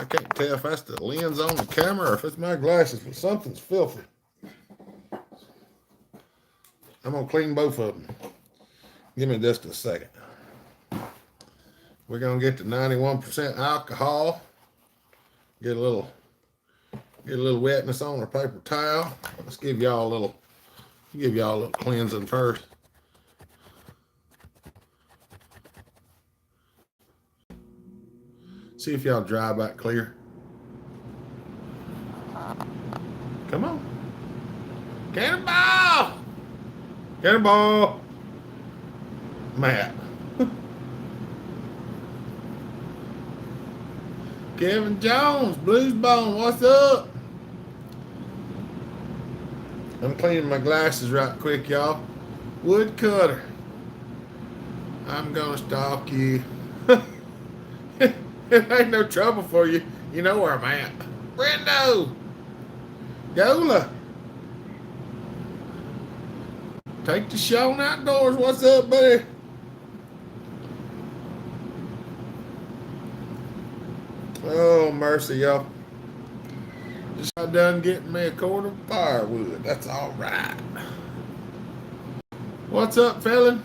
can't tell if that's the lens on the camera or if it's my glasses, but something's filthy. I'm going to clean both of them. Give me just a second. We're going to get to 91% alcohol. Get a little wetness on our paper towel. Let's give y'all a little cleansing first. See if y'all dry back clear. Come on. Cannonball! Cannonball! Matt. Kevin Jones, Blues Bone, what's up? I'm cleaning my glasses right quick, y'all. Woodcutter. I'm gonna stalk you. It ain't no trouble for you. You know where I'm at. Brendo. Gola. Take the show on outdoors. What's up, buddy? Oh, mercy, y'all. Just got done getting me a cord of firewood. That's all right. What's up, felon?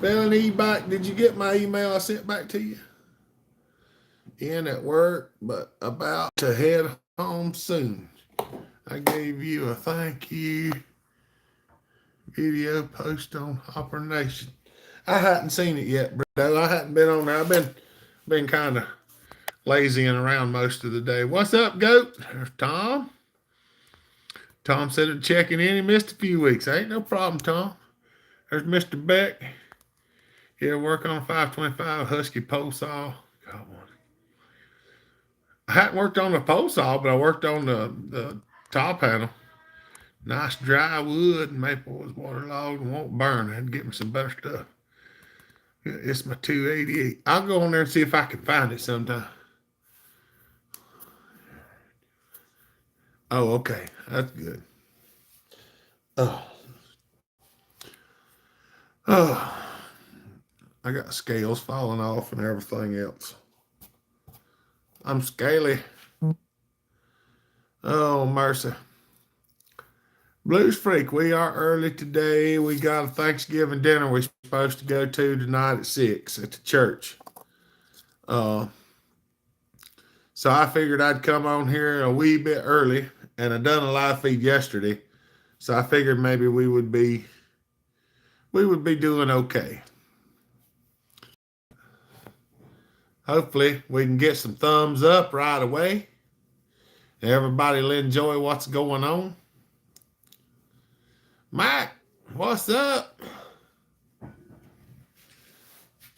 Felon E-Bike, did you get my email I sent back to you? In at work, but about to head home soon. I gave you a thank you video post on Hopper Nation. I hadn't seen it yet, bro. I hadn't been on there. I've been kind of lazying around most of the day. What's up, Goat? There's Tom. Tom said he'd checking in. He missed a few weeks. Ain't no problem, Tom. There's Mr. Beck. He'll work on a 525 Husky pole saw. God, I hadn't worked on the pole saw, but I worked on the top panel. Nice dry wood. Maple was waterlogged and won't burn. I had to get me some better stuff. It's my 288. I'll go on there and see if I can find it sometime. Oh, okay. That's good. I got scales falling off and everything else. I'm scaly. Oh, mercy. Blues Freak, we are early today. We got a Thanksgiving dinner we're supposed to go to tonight at 6 at the church. So I figured I'd come on here a wee bit early, and I done a live feed yesterday. So I figured maybe we would be doing okay. Hopefully we can get some thumbs up right away. Everybody will enjoy what's going on. Mike, what's up?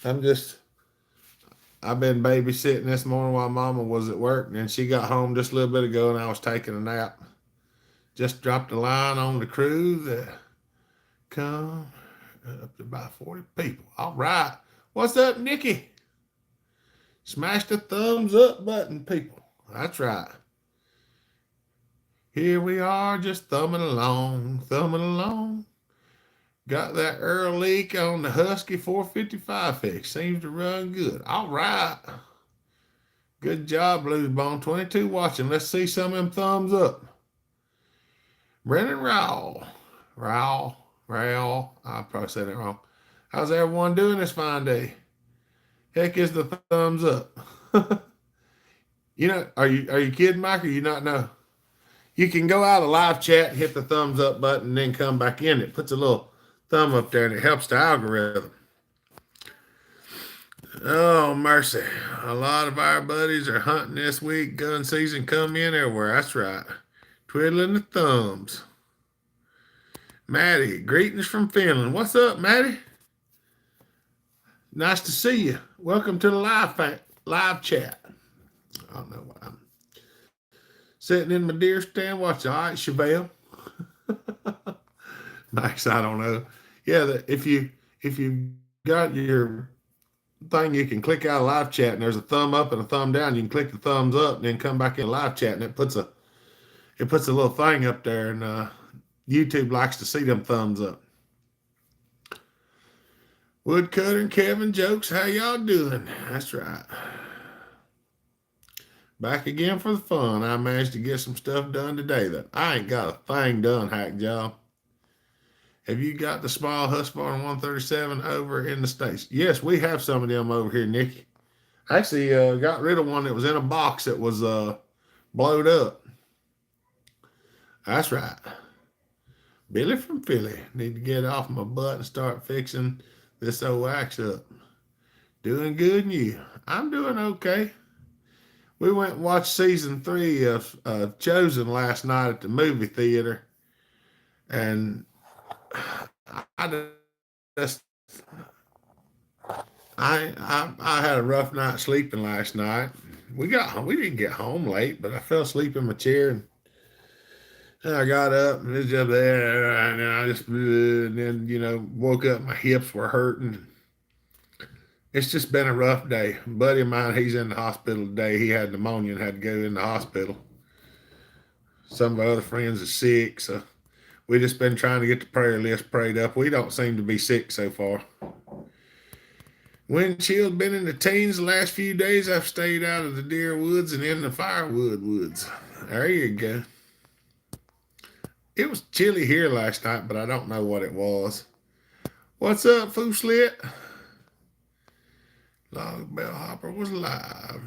I've been babysitting this morning while Mama was at work, and then she got home just a little bit ago, and I was taking a nap. Just dropped a line on the crew that come up to about 40 people. All right. What's up, Nikki? Smash the thumbs up button, people. That's right. Here we are, just thumbing along. Got that Earl leak on the Husky 455 fix. Seems to run good. All right. Good job, Blues Bone. 22 watching. Let's see some of them thumbs up. Brennan Rowell. I probably said it wrong. How's everyone doing this fine day? Heck is the thumbs up. You know, are you kidding, Mike, or you not know? You can go out of live chat, hit the thumbs up button, and then come back in. It puts a little thumb up there, and it helps the algorithm. Oh, mercy. A lot of our buddies are hunting this week. Gun season come in everywhere. That's right. Twiddling the thumbs. Maddie, greetings from Finland. What's up, Maddie? Nice to see you. Welcome to the live chat. I don't know why I'm sitting in my deer stand watching. All right, Chevelle. Nice. I don't know. Yeah, if you got your thing, you can click out of live chat, and there's a thumb up and a thumb down. You can click the thumbs up and then come back in live chat, and it puts a little thing up there, and YouTube likes to see them thumbs up. Woodcutter and Kevin Jokes, how y'all doing? That's right. Back again for the fun. I managed to get some stuff done today, though. I ain't got a thing done, hack job. Have you got the small Husqvarna 137 over in the States? Yes, we have some of them over here, Nikki. Actually, got rid of one that was in a box that was blowed up. That's right. Billy from Philly. Need to get off my butt and start fixing this old wax up. Doing good, and you? I'm doing okay. We went and watched season 3 of Chosen last night at the movie theater, and I just I had a rough night sleeping last night. We didn't get home late, but I fell asleep in my chair and I got up and it was up there and then I just and then woke up. My hips were hurting. It's just been a rough day. A buddy of mine, he's in the hospital today. He had pneumonia and had to go in the hospital. Some of our other friends are sick, so we just been trying to get the prayer list prayed up. We don't seem to be sick so far. Wind chill's been in the teens the last few days. I've stayed out of the deer woods and in the firewood woods. There you go. It was chilly here last night, but I don't know what it was. What's up, Foo Slit? Log Bellhopper was live.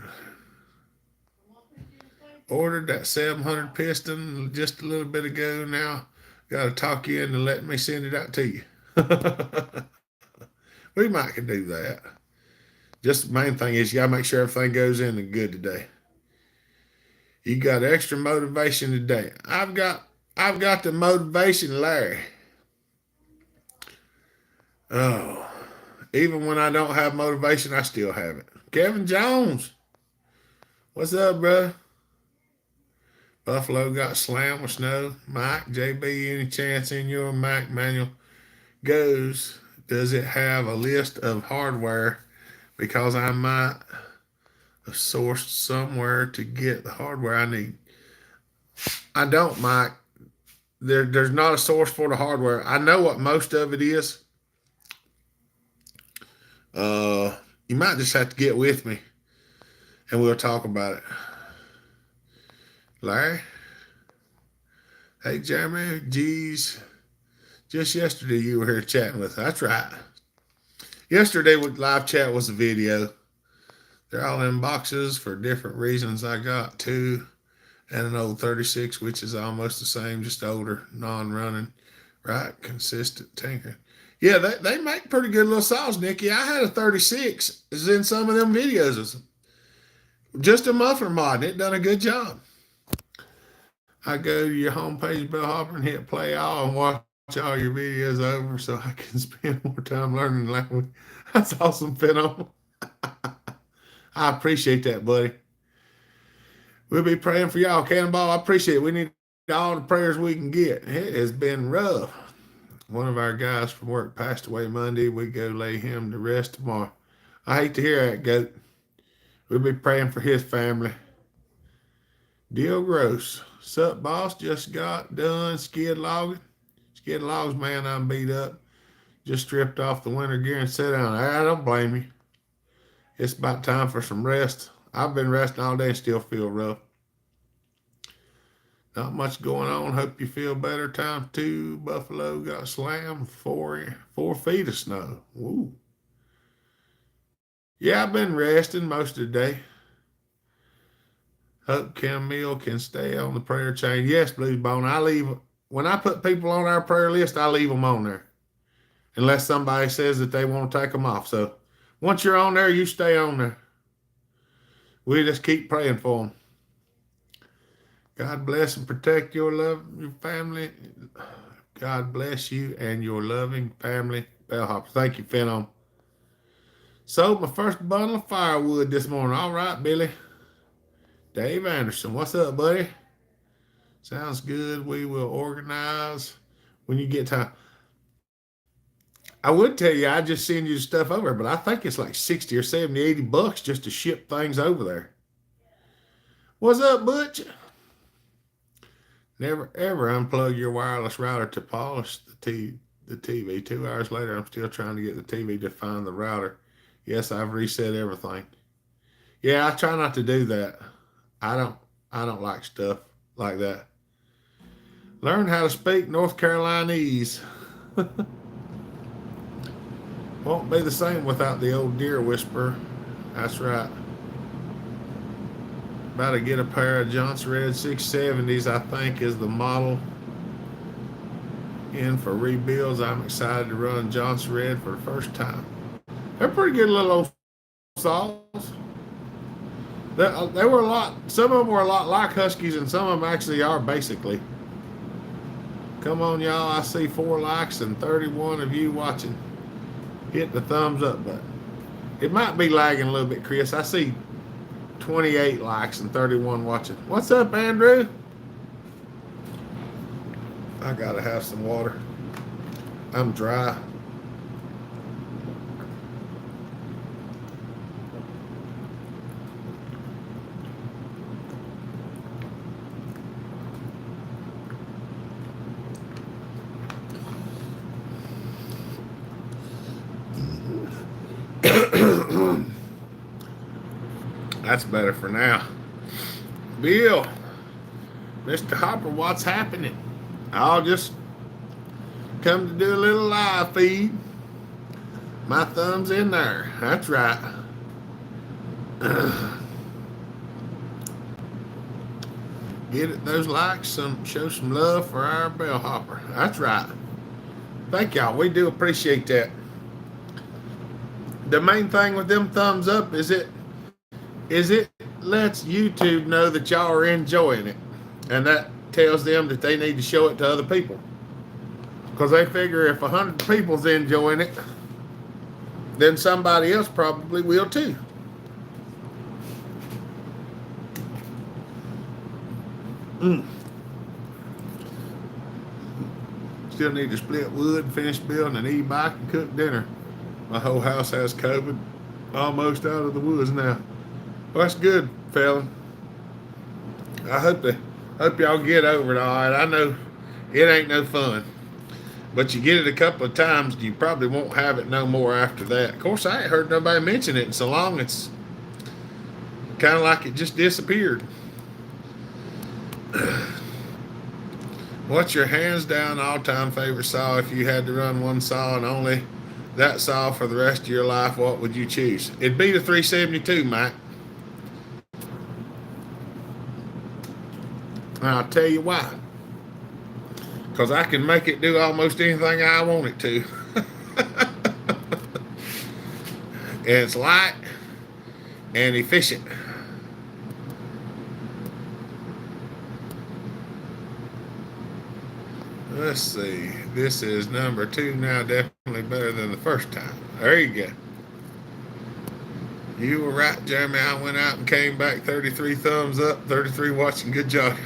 Ordered that 700 piston just a little bit ago now. Got to talk you into letting me send it out to you. We might can do that. Just the main thing is you got to make sure everything goes in and good today. You got extra motivation today. I've got the motivation, Larry. Oh, even when I don't have motivation, I still have it. Kevin Jones, what's up, bro? Buffalo got slammed with snow. Mike, JB, any chance in your Mac manual goes? Does it have a list of hardware? Because I might have sourced somewhere to get the hardware I need. I don't, Mike. There's not a source for the hardware. I know what most of it is. You might just have to get with me and we'll talk about it. Larry? Hey, Jeremy. Geez. Just yesterday you were here chatting with us. That's right. Yesterday with live chat was a video. They're all in boxes for different reasons. I got 2 and an old 36, which is almost the same, just older, non-running, right? Consistent tinkering. Yeah, they make pretty good little saws, Nikki. I had a 36. It's in some of them videos. Just a muffler mod. It done a good job. I go to your homepage, Bellhopper, and hit play all and watch all your videos over so I can spend more time learning the language. That's awesome, Phenom. I appreciate that, buddy. We'll be praying for y'all, Cannonball. I appreciate it. We need all the prayers we can get. It has been rough. One of our guys from work passed away Monday. We go lay him to rest tomorrow. I hate to hear that, Goat. We'll be praying for his family. Deal Gross. Sup, boss? Just got done skid logging. Skid logs, man, I'm beat up. Just stripped off the winter gear and sat down. I don't blame you. It's about time for some rest. I've been resting all day and still feel rough. Not much going on. Hope you feel better. Time 2. Buffalo got slammed. 4 feet of snow. Woo. Yeah, I've been resting most of the day. Hope Camille can stay on the prayer chain. Yes, Blues Bone. When I put people on our prayer list, I leave them on there. Unless somebody says that they want to take them off. So once you're on there, you stay on there. We just keep praying for them. God bless and protect your family. God bless you and your loving family. Bellhopper. Thank you, Phenom. Sold my first bundle of firewood this morning. All right, Billy. Dave Anderson. What's up, buddy? Sounds good. We will organize when you get time. I would tell you, I just send you the stuff over, but I think it's like 60 or 70, 80 bucks just to ship things over there. What's up, Butch? Never ever unplug your wireless router to polish the TV. 2 hours later, I'm still trying to get the TV to find the router. Yes, I've reset everything. Yeah, I try not to do that. I don't I don't like stuff like that. Learn how to speak North Caroliniese. Won't be the same without the old deer whisperer. That's right. About to get a pair of Johnson Red 670s, I think, is the model in for rebuilds. I'm excited to run Johnson Red for the first time. They're pretty good little old saws. They were a lot. Some of them were a lot like Huskies, and some of them actually are basically. Come on, y'all! I see 4 likes and 31 of you watching. Hit the thumbs up button. It might be lagging a little bit, Chris. I see 28 likes and 31 watching. What's up, Andrew? I gotta have some water. I'm dry. That's better for now. Bill, Mr. Hopper, what's happening? I'll just come to do a little live feed. My thumb's in there. That's right. Get it those likes, show some love for our bellhopper. That's right. Thank y'all. We do appreciate that. The main thing with them thumbs up is it lets YouTube know that y'all are enjoying it, and that tells them that they need to show it to other people, because they figure if 100 people's enjoying it, then somebody else probably will too. Still need to split wood, finish building an e-bike, and cook dinner. My whole house has COVID. Almost out of the woods now. Well, that's good, fella. I hope y'all get over it all right. I know it ain't no fun, but you get it a couple of times, you probably won't have it no more after that. Of course, I ain't heard nobody mention it in so long. It's kind of like it just disappeared. What's your hands down all-time favorite saw? If you had to run one saw and only that saw for the rest of your life, what would you choose? It'd be the 372, Mike. And I'll tell you why. Because I can make it do almost anything I want it to. And it's light and efficient. Let's see. This is number 2 now, definitely better than the first time. There you go. You were right, Jeremy. I went out and came back 33 thumbs up, 33 watching. Good job.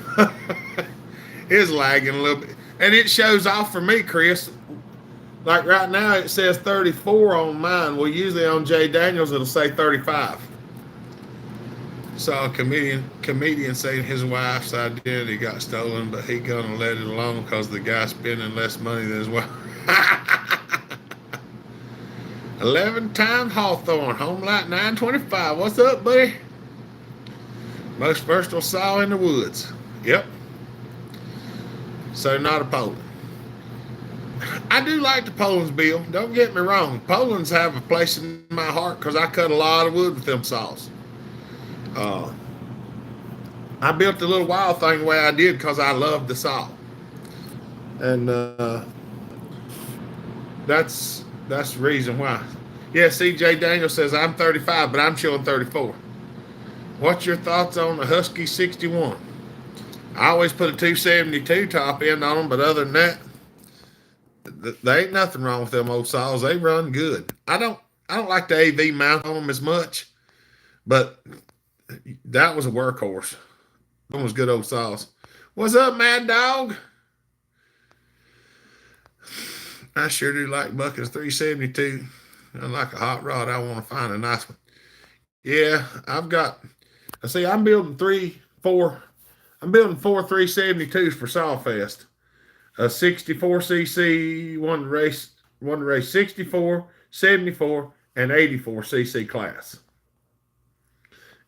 It's lagging a little bit. And it shows off for me, Chris. Like right now, it says 34 on mine. Well, usually on Jay Daniels, it'll say 35. Saw a comedian saying his wife's identity got stolen, but he gonna let it alone because the guy's spending less money than his wife. 11 times Hawthorne, home light 925. What's up, buddy? Most versatile saw in the woods. Yep. So not a Poland. I do like the Polands, Bill. Don't get me wrong. Polands have a place in my heart because I cut a lot of wood with them saws. I built the little wild thing the way I did because I loved the saw. And that's the reason why. Yeah, CJ Daniel says I'm 35, but I'm showing 34. What's your thoughts on the Husky 61? I always put a 272 top end on them, but other than that, there ain't nothing wrong with them old saws. They run good. I don't like the AV mount on them as much, but that was a workhorse. That was good old saws. What's up, Mad Dog? I sure do like Buckets 372. I like a hot rod. I want to find a nice one. Yeah, I'm building four 372s for Sawfest. A 64cc, one to race 64, 74, and 84cc class.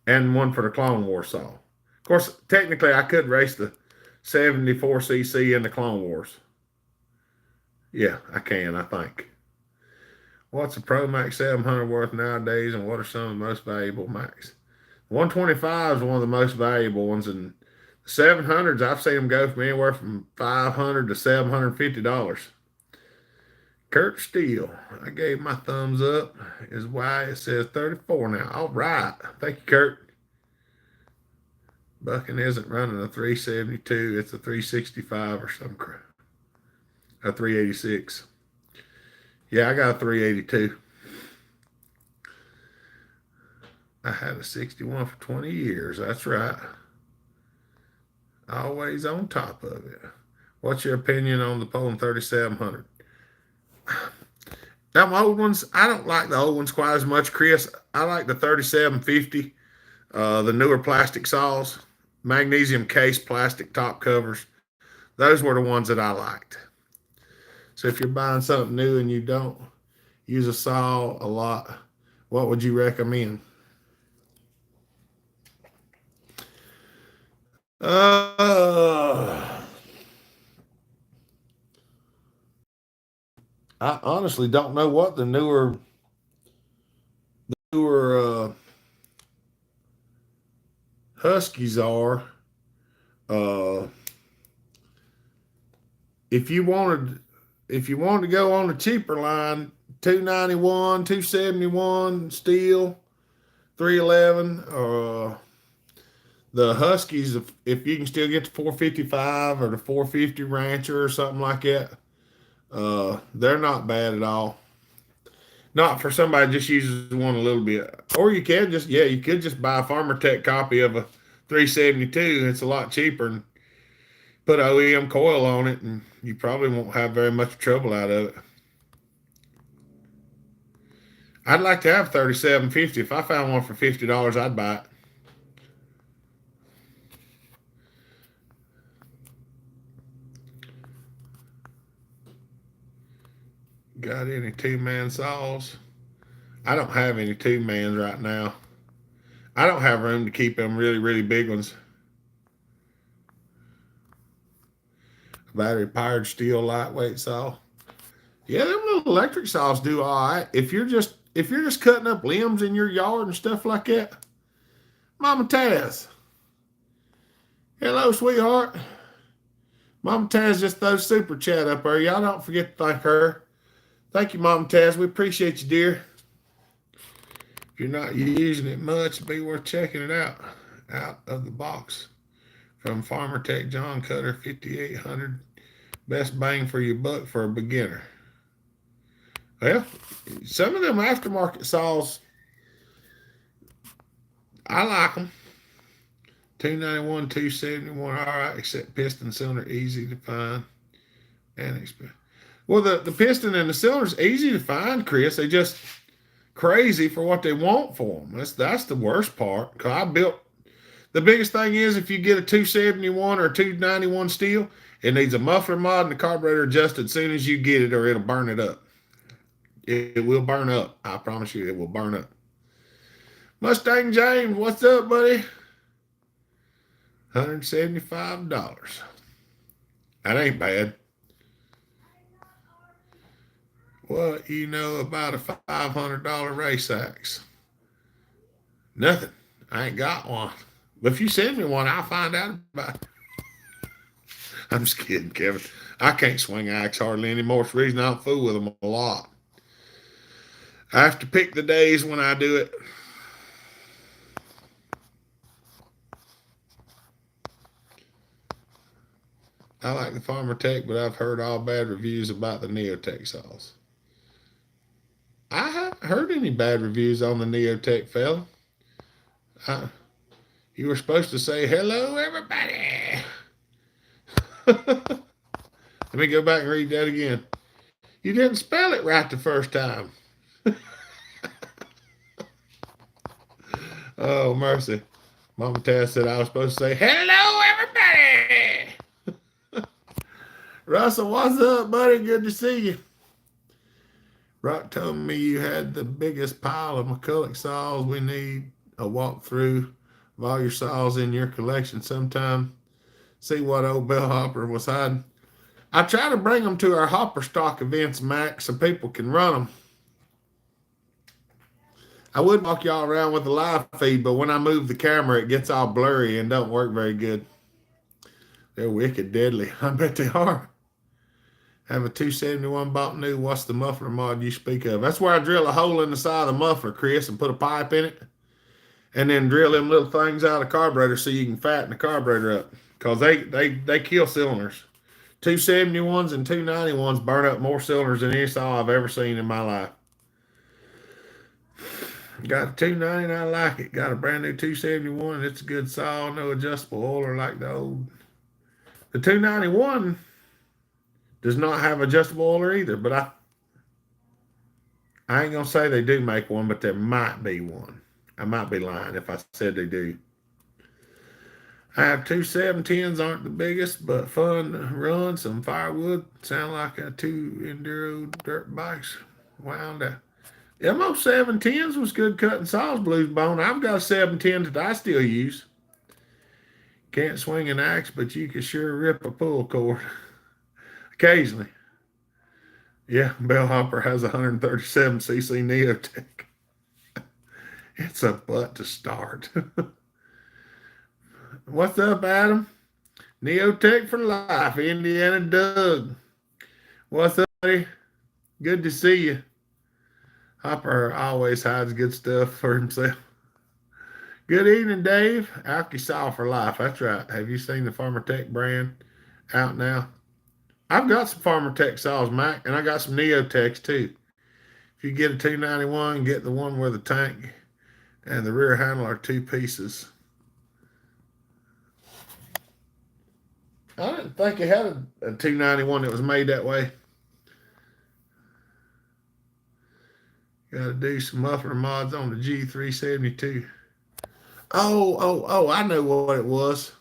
And one for the Clone War saw. Of course, technically, I could race the 74cc in the Clone Wars. Yeah, I can, I think. What's a Pro Max 700 worth nowadays, and what are some of the most valuable Max? 125 is one of the most valuable ones, and the 700s, I've seen them go from anywhere from $500 to $750. Kurt Steele, I gave my thumbs up, is why it says 34 now. All right. Thank you, Kurt. Bucking isn't running a 372, it's a 365 or some crap. A 386. Yeah, I got a 382. I had a 61 for 20 years. That's right. Always on top of it. What's your opinion on the Poland 3700? Them old ones, I don't like the old ones quite as much, Chris. I like the 3750, the newer plastic saws, magnesium case plastic top covers. Those were the ones that I liked. So if you're buying something new and you don't use a saw a lot, what would you recommend? Uh, I honestly don't know what the newer Huskies are. Uh, if you wanted if you wanted to go on the cheaper line, 291, 271 steel, 311. The Huskies, if you can still get the 455 or the 450 Rancher or something like that, they're not bad at all. Not for somebody just uses one a little bit. Or you can just, yeah, you could just buy a Farmer Tech copy of a 372. It's a lot cheaper and put OEM coil on it, and you probably won't have very much trouble out of it. I'd like to have 3750. If I found one for $50, I'd buy it. Got any two-man saws? I don't have any two-mans right now. I don't have room to keep them really, really big ones. Battery-powered steel lightweight saw. Yeah, them little electric saws do all right. If you're just cutting up limbs in your yard and stuff like that. Mama Taz. Hello, sweetheart. Mama Taz just throws super chat up there. Y'all don't forget to thank her. Thank you, Mama Taz. We appreciate you, dear. If you're not using it much, it'd be worth checking it out. Out of the box. From Farmer Tech John Cutter 5800. Best bang for your buck for a beginner. Well, some of them aftermarket saws, I like them. 291, 271, all right, except piston cylinder, easy to find and expensive. Well, the piston and the cylinder is easy to find, Chris. They just crazy for what they want for them. That's the worst part. Cause I built the biggest thing is if you get a 271 or a 291 steel, it needs a muffler mod and the carburetor adjusted as soon as you get it, or it'll burn it up. It will burn up. I promise you, it will burn up. Mustang James, what's up, buddy? $175. That ain't bad. What you know about a $500 race axe? Nothing. I ain't got one. But if you send me one, I'll find out about it. I'm just kidding, Kevin. I can't swing axe hardly anymore. It's the reason I don't fool with them a lot. I have to pick the days when I do it. I like the Farmer Tech, but I've heard all bad reviews about the Neotech saws. I haven't heard any bad reviews on the Neotech, fella. You were supposed to say, hello, everybody. Let me go back and read that again. You didn't spell it right the first time. Oh, mercy. Mama Taz said I was supposed to say, hello, everybody. Russell, what's up, buddy? Good to see you. Rock told me you had the biggest pile of McCulloch saws. We need a walkthrough of all your saws in your collection sometime. See what old bellhopper was hiding. I try to bring them to our hopper stock events, Mac, so people can run them. I would walk y'all around with the live feed, but when I move the camera, it gets all blurry and don't work very good. They're wicked deadly. I bet they are. Have a 271 bought new. What's the muffler mod you speak of? That's where I drill a hole in the side of the muffler, Chris, and put a pipe in it, and then drill them little things out of the carburetor so you can fatten the carburetor up. Because they kill cylinders. 271s and 291s burn up more cylinders than any saw I've ever seen in my life. Got a 290, I like it. Got a brand new 271. It's a good saw, no adjustable oiler like the old. The 291 does not have adjustable oiler either, but I ain't gonna say they do make one, but there might be one. I might be lying if I said they do. I have two 710s, aren't the biggest, but fun to run. Some firewood. Sound like a two enduro dirt bikes. Wound out. MO 710s was good cutting saws, Blues Bone. I've got a 710 that I still use. Can't swing an axe, but you can sure rip a pull cord. Occasionally. Yeah, Bellhopper has a 137cc Neotech. It's a butt to start. What's up, Adam? Neotech for life, Indiana Doug. What's up, buddy? Good to see you. Hopper always hides good stuff for himself. Good evening, Dave. Alky-Saw for life. That's right. Have you seen the Farmer Tech brand out now? I've got some Farmer Tech saws, Mac, and I got some Neotechs too. If you get a 291, get the one where the tank and the rear handle are two pieces. I didn't think it had a 291 that was made that way. Got to do some muffler mods on the G372. Oh, I know what it was.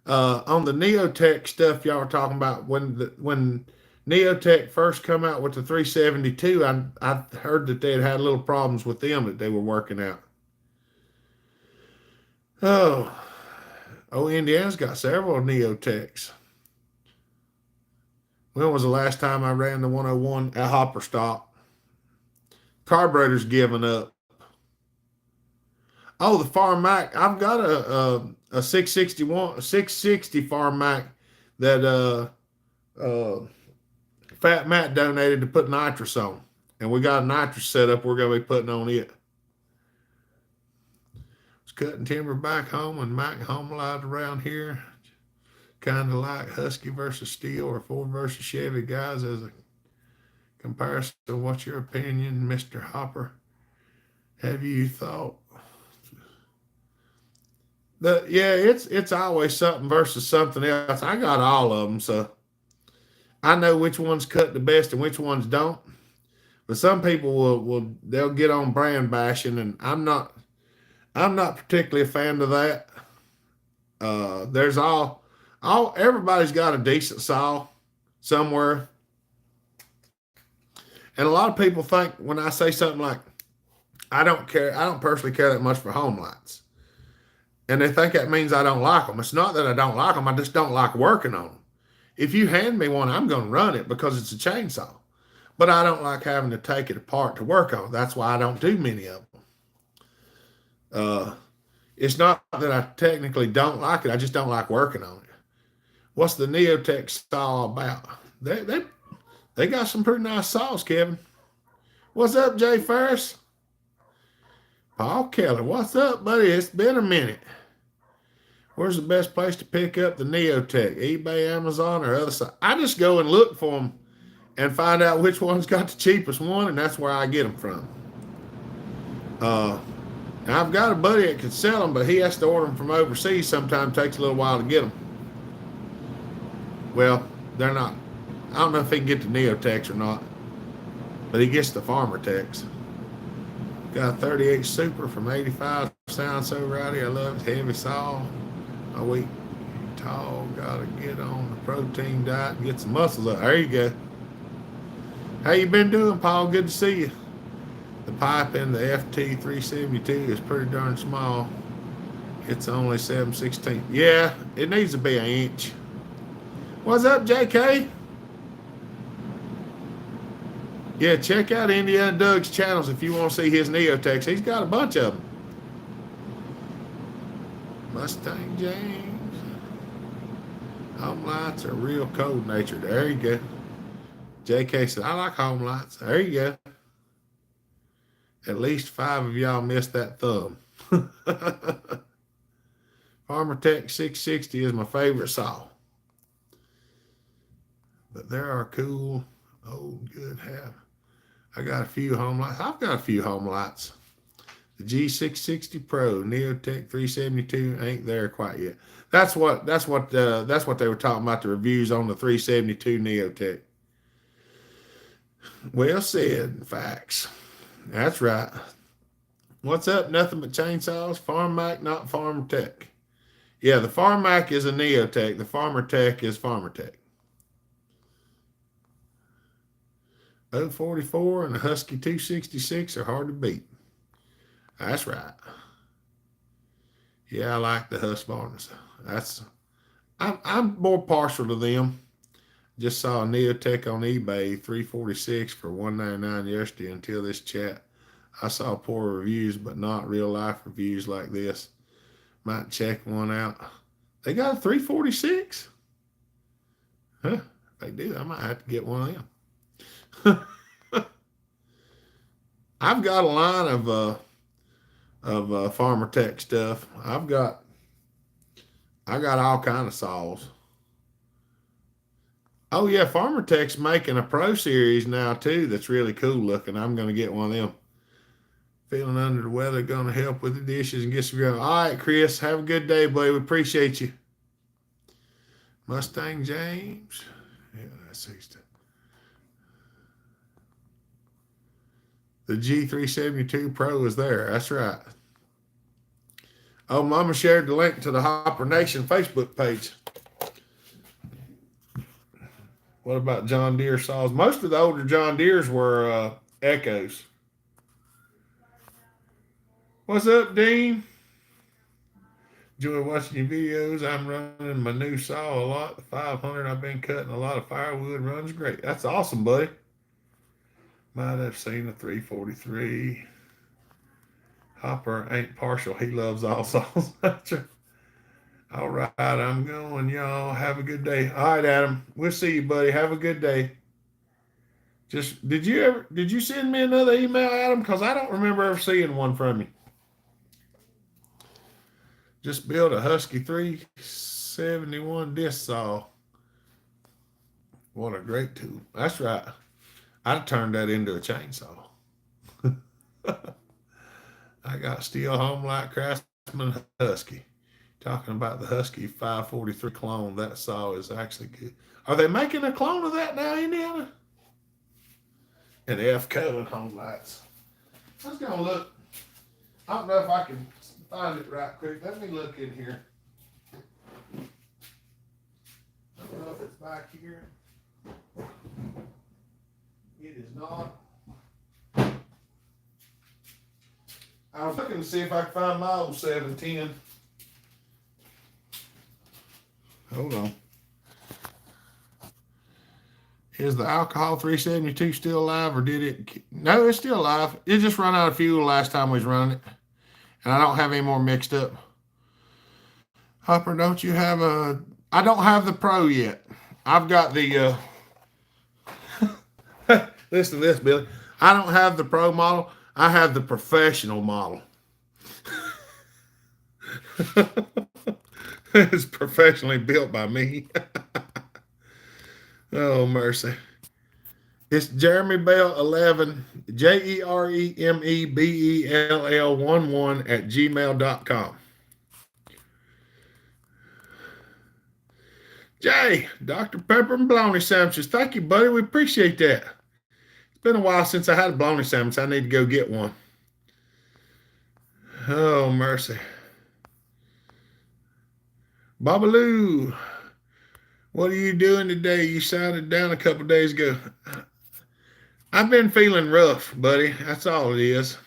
On the Neotech stuff y'all were talking about, when Neotech first come out with the 372, I heard that they had little problems with them that they were working out. Indiana's got several Neotechs. When was the last time I ran the 101 at Hopper Stock? Carburetor's given up. Oh, the Farm Mac. I've got a 660 Farm Mac that Fat Matt donated to put nitrous on, and we got a nitrous setup we're gonna be putting on it. Was cutting timber back home and Mac home light around here, kind of like Husky versus Steel or Ford versus Chevy guys as a comparison. What's your opinion, Mr. Hopper? Have you thought? It's always something versus something else. I got all of them, so I know which ones cut the best and which ones don't. But some people they'll get on brand bashing, and I'm not particularly a fan of that. There's everybody's got a decent saw somewhere. And a lot of people think when I say something like, I don't personally care that much for home lights. And they think that means I don't like them. It's not that I don't like them. I just don't like working on them. If you hand me one, I'm going to run it because it's a chainsaw. But I don't like having to take it apart to work on it. That's why I don't do many of them. It's not that I technically don't like it. I just don't like working on it. What's the Neotech saw about? They got some pretty nice saws, Kevin. What's up, Jay Ferris? Paul Keller, what's up, buddy? It's been a minute. Where's the best place to pick up the Neotech? eBay, Amazon, or other side? I just go and look for them and find out which one's got the cheapest one, and that's where I get them from. I've got a buddy that can sell them, but he has to order them from overseas. Sometimes it takes a little while to get them. Well, they're not. I don't know if he can get the Neotechs or not, but he gets the Farmer Techs. Got a 38 Super from 85. Sounds so rowdy. I love it. Heavy saw. A week tall. Gotta get on the protein diet and get some muscles up. There you go. How you been doing, Paul? Good to see you. The pipe in the FT372 is pretty darn small. It's only 7/16. Yeah, it needs to be an inch. What's up, JK? Yeah, check out Indiana Doug's channels if you want to see his Neotechs. He's got a bunch of them. Mustang James. Home lights are real cold natured. There you go. JK said, I like home lights. There you go. At least 5 of y'all missed that thumb. Farmer Tech 660 is my favorite saw. But there are cool, old, good have. I got a few home lights. I've got a few home lights. The G660 Pro Neotech 372 ain't there quite yet. That's what they were talking about, the reviews on the 372 Neotech. Well said, facts. That's right. What's up? Nothing but chainsaws. Farm Mac, not Farmer Tech. Yeah, the Farm Mac is a Neotech. The Farmer Tech is Farmer Tech. 044 and the Husky 266 are hard to beat. That's right. Yeah, I like the Husqvarnas. I'm more partial to them. Just saw a Neotech on eBay, 346 for 199 yesterday until this chat. I saw poor reviews, but not real life reviews like this. Might check one out. They got a 346? Huh? If they do, I might have to get one of them. I've got a line of Farmer Tech stuff. I got all kind of saws. Oh yeah, Farmer Tech's making a Pro Series now too. That's really cool looking. I'm gonna get one of them. Feeling under the weather, gonna help with the dishes and get some going. All right, Chris, have a good day, buddy. We appreciate you. Mustang James. Yeah, that's 60. The G372 Pro is there. That's right. Oh, Mama shared the link to the Hopper Nation Facebook page. What about John Deere saws? Most of the older John Deeres were Echoes. What's up, Dean? Enjoy watching your videos. I'm running my new saw a lot. The 500 I've been cutting a lot of firewood. Runs great. That's awesome, buddy. Might have seen a 343. Hopper ain't partial. He loves all saws. All right, I'm going, y'all. Have a good day. All right, Adam. We'll see you, buddy. Have a good day. Just did you send me another email, Adam? Because I don't remember ever seeing one from you. Just built a Husky 371 disc saw. What a great tool. That's right. I'd turn that into a chainsaw. I got Steel Homelight Craftsman Husky. Talking about the Husky 543 clone. That saw is actually good. Are they making a clone of that now, Indiana? And F Cohen home lights. I was gonna look. I don't know if I can find it right quick. Let me look in here. I don't know if it's back here. It is not. I was looking to see if I could find my old 710. Hold on. Is the Alcohol 372 still alive, or did it? No, it's still alive. It just ran out of fuel last time we was running it. And I don't have any more mixed up. Hopper, don't you have a... I don't have the Pro yet. I've got the... Listen to this, Billy. I don't have the Pro model. I have the professional model. It's professionally built by me. Oh, mercy. It's Jeremy Bell 11, JeremyBell11 at gmail.com. Jay, Dr. Pepper and bologna sandwiches. Thank you, buddy. We appreciate that. It's been a while since I had a bologna sandwich. I need to go get one. Oh, mercy. Babaloo, what are you doing today? You sounded down a couple days ago. I've been feeling rough, buddy. That's all it is.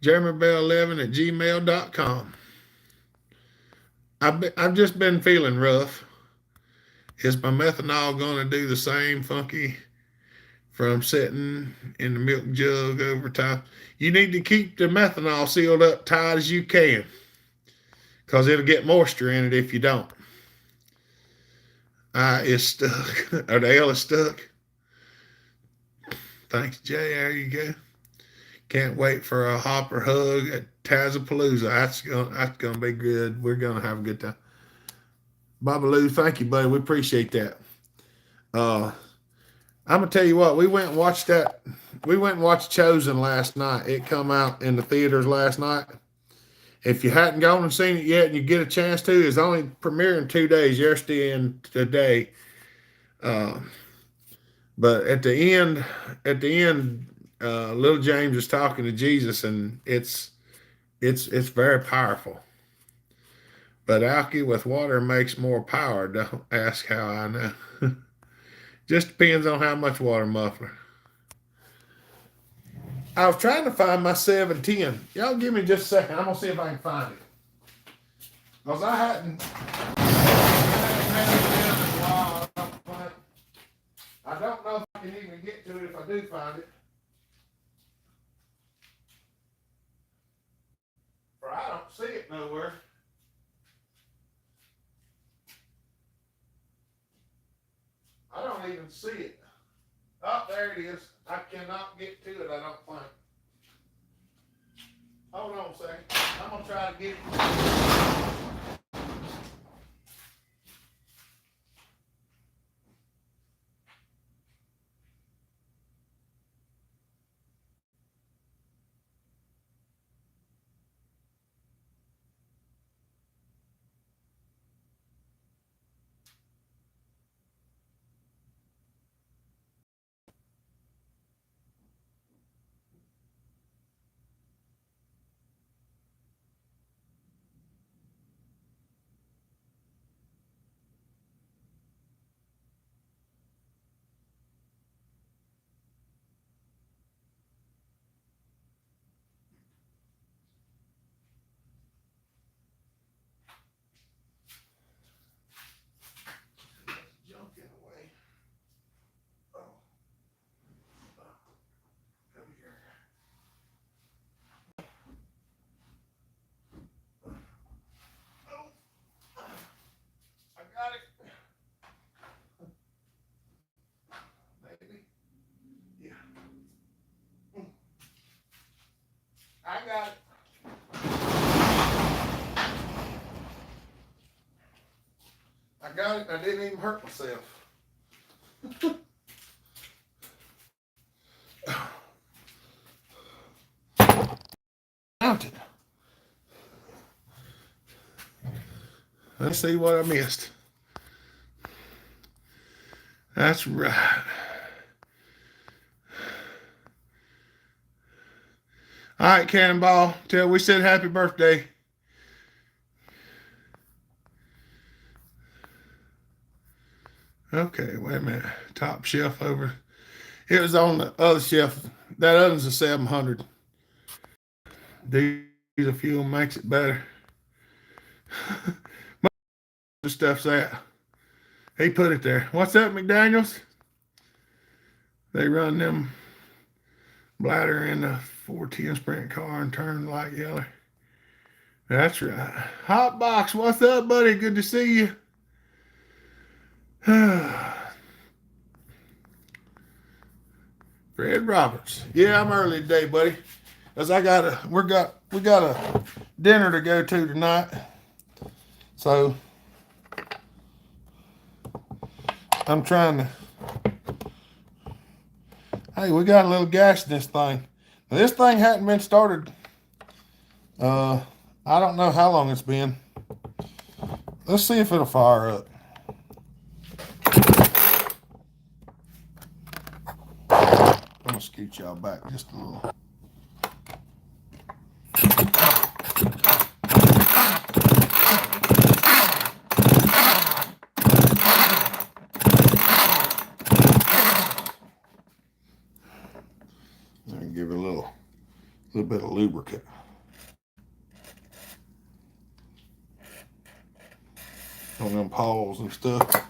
JeremyBell11 at gmail.com. I've just been feeling rough. Is my methanol going to do the same funky from sitting in the milk jug over time? You need to keep the methanol sealed up tight as you can because it'll get moisture in it if you don't. I is stuck, or the L is stuck. Thanks, Jay. There you go. Can't wait for a hopper hug at Tazapalooza. That's gonna be good. We're gonna have a good time. Babaloo, thank you, buddy. We appreciate that. Uh, I'm gonna tell you what. We went and watched that. We went and watched Chosen last night. It come out in the theaters last night. If you hadn't gone and seen it yet, and you get a chance to, it's only premiering 2 days, yesterday and today. Uh, but at the end, little James is talking to Jesus, and it's very powerful. But alky with water makes more power. Don't ask how I know. Just depends on how much water muffler. I was trying to find my 710. Y'all give me just a second. I'm gonna see if I can find it. Because I hadn't had it in a while. I don't know if I can even get to it if I do find it. For I don't see it nowhere. I don't even see it. Oh, there it is. I cannot get to it, I don't think. Hold on a second. I'm going to try to get it. Junk in the way. Oh, come here. Oh, I got it. Maybe. Yeah. I got it. I got it. I didn't even hurt myself. Mounted. Let's see what I missed. That's right. All right, Cannonball. We said happy birthday. Okay, wait a minute. Top shelf over. It was on the other shelf. That oven's a 700. Diesel fuel makes it better. The stuff's that. He put it there. What's up, McDaniels? They run them bladder in the 410 sprint car and turn light yellow. That's right. Hot Box, what's up, buddy? Good to see you. Fred Roberts. Yeah, I'm early today, buddy. Cause we got a dinner to go to tonight. So I'm trying to. Hey, we got a little gas in this thing. Now, this thing hadn't been started. I don't know how long it's been. Let's see if it'll fire up. I'm gonna scoot y'all back just a little. And give it a little bit of lubricant. on them poles and stuff.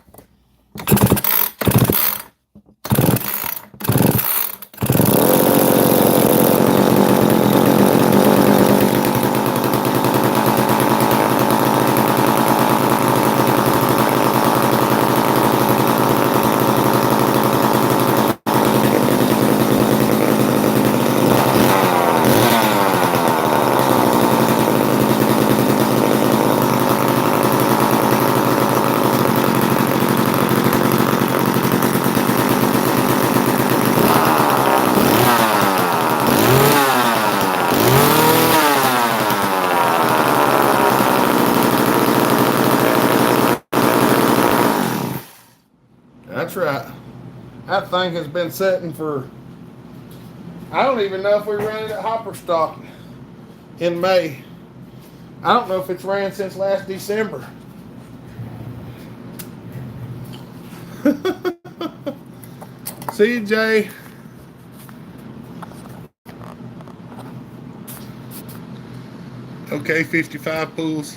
That's right. That thing has been setting for, I don't even know if we ran it at hopper stock in May. I don't know if it's ran since last December. See you, Jay. Okay, 55 pools.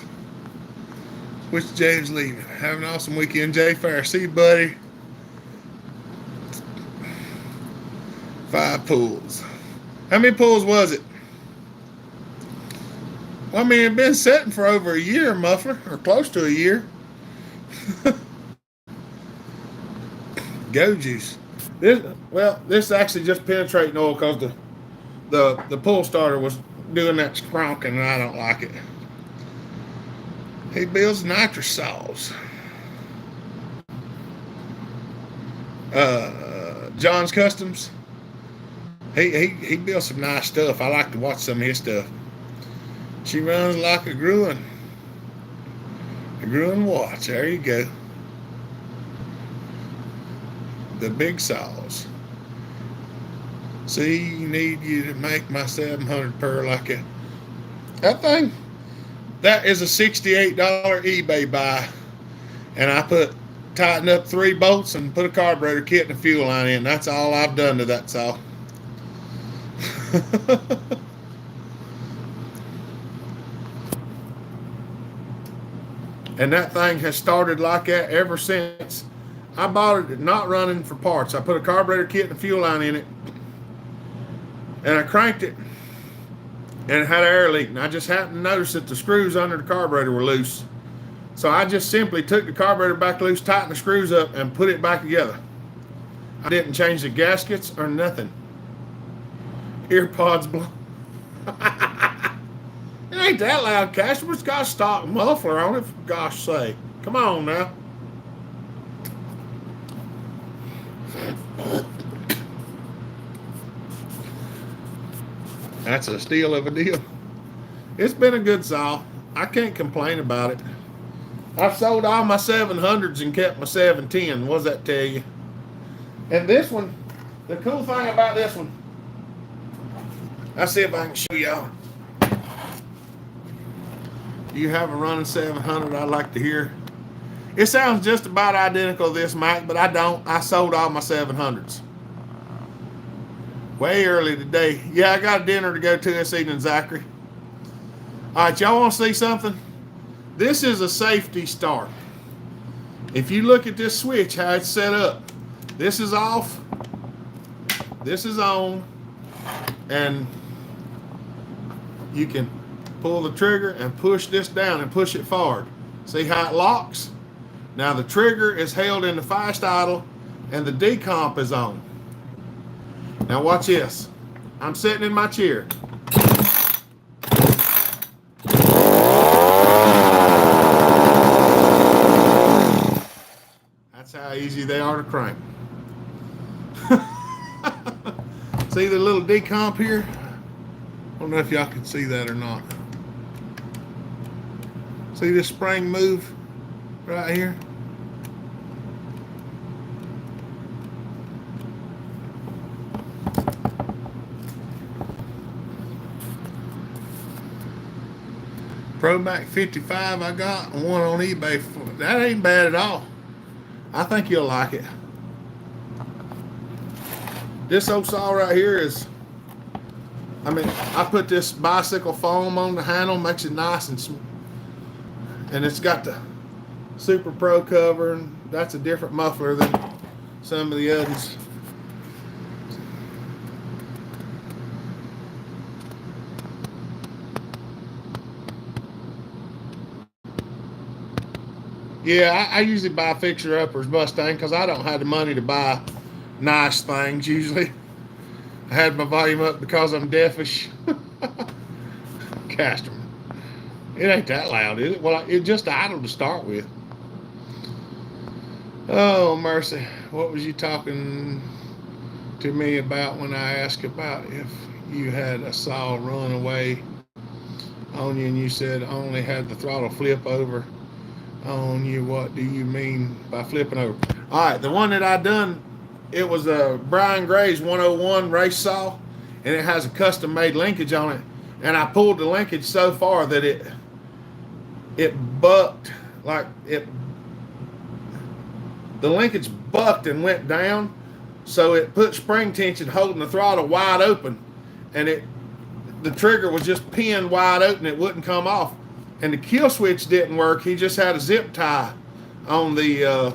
Which Jay's leaving. Have an awesome weekend, Jay Fair. See you, buddy. 5 pools. How many pools was it? Well, I mean, it's been setting for over a year, Muffler, or close to a year. Go juice. This actually just penetrating oil because the pull starter was doing that skronking, and I don't like it. He builds nitrous saws. John's Customs. He builds some nice stuff. I like to watch some of his stuff. She runs like a Gruen. A Gruen watch. There you go. The big saws. See, you need you to make my 700 purr like a. That thing, that is a $68 eBay buy. And I tighten up 3 bolts and put a carburetor kit and a fuel line in. That's all I've done to that saw. And that thing has started like that ever since. I bought it not running for parts. I put a carburetor kit and a fuel line in it. And I cranked it. And it had an air leak. And I just happened to notice that the screws under the carburetor were loose. So I just simply took the carburetor back loose, tightened the screws up, and put it back together. I didn't change the gaskets or nothing. Ear pods blow. It ain't that loud, Cash, but it's got a stock muffler on it, for gosh sake. Come on now. That's a steal of a deal. It's been a good saw. I can't complain about it. I've sold all my 700s and kept my 710. What does that tell you? And this one, the cool thing about this one, I'll see if I can show y'all. Do you have a running 700 I'd like to hear? It sounds just about identical to this, Mike, but I don't. I sold all my 700s. Way early today. Yeah, I got a dinner to go to this evening, Zachary. All right, y'all want to see something? This is a safety start. If you look at this switch, how it's set up, this is off, this is on, and you can pull the trigger and push this down and push it forward. See how it locks? Now the trigger is held in the fast idle and the decomp is on. Now watch this. I'm sitting in my chair. That's how easy they are to crank. See the little decomp here? I don't know if y'all can see that or not. See this spring move right here? ProMac 55 I got, one on eBay. That ain't bad at all. I think you'll like it. This old saw right here is, I put this bicycle foam on the handle, makes it nice and it's got the Super Pro cover, and that's a different muffler than some of the others. Yeah, I usually buy fixer uppers Mustang because I don't have the money to buy nice things usually. I had my volume up because I'm deafish. Casterman. It ain't that loud, is it? Well, it's just idle to start with. Oh, mercy. What was you talking to me about when I asked about if you had a saw run away on you and you said only had the throttle flip over on you? What do you mean by flipping over? All right, the one that I done, it was a Brian Gray's 101 race saw, and it has a custom made linkage on it. And I pulled the linkage so far that it bucked, like it, the linkage bucked and went down, so it put spring tension holding the throttle wide open, and the trigger was just pinned wide open. It wouldn't come off, and the kill switch didn't work. He just had a zip tie on the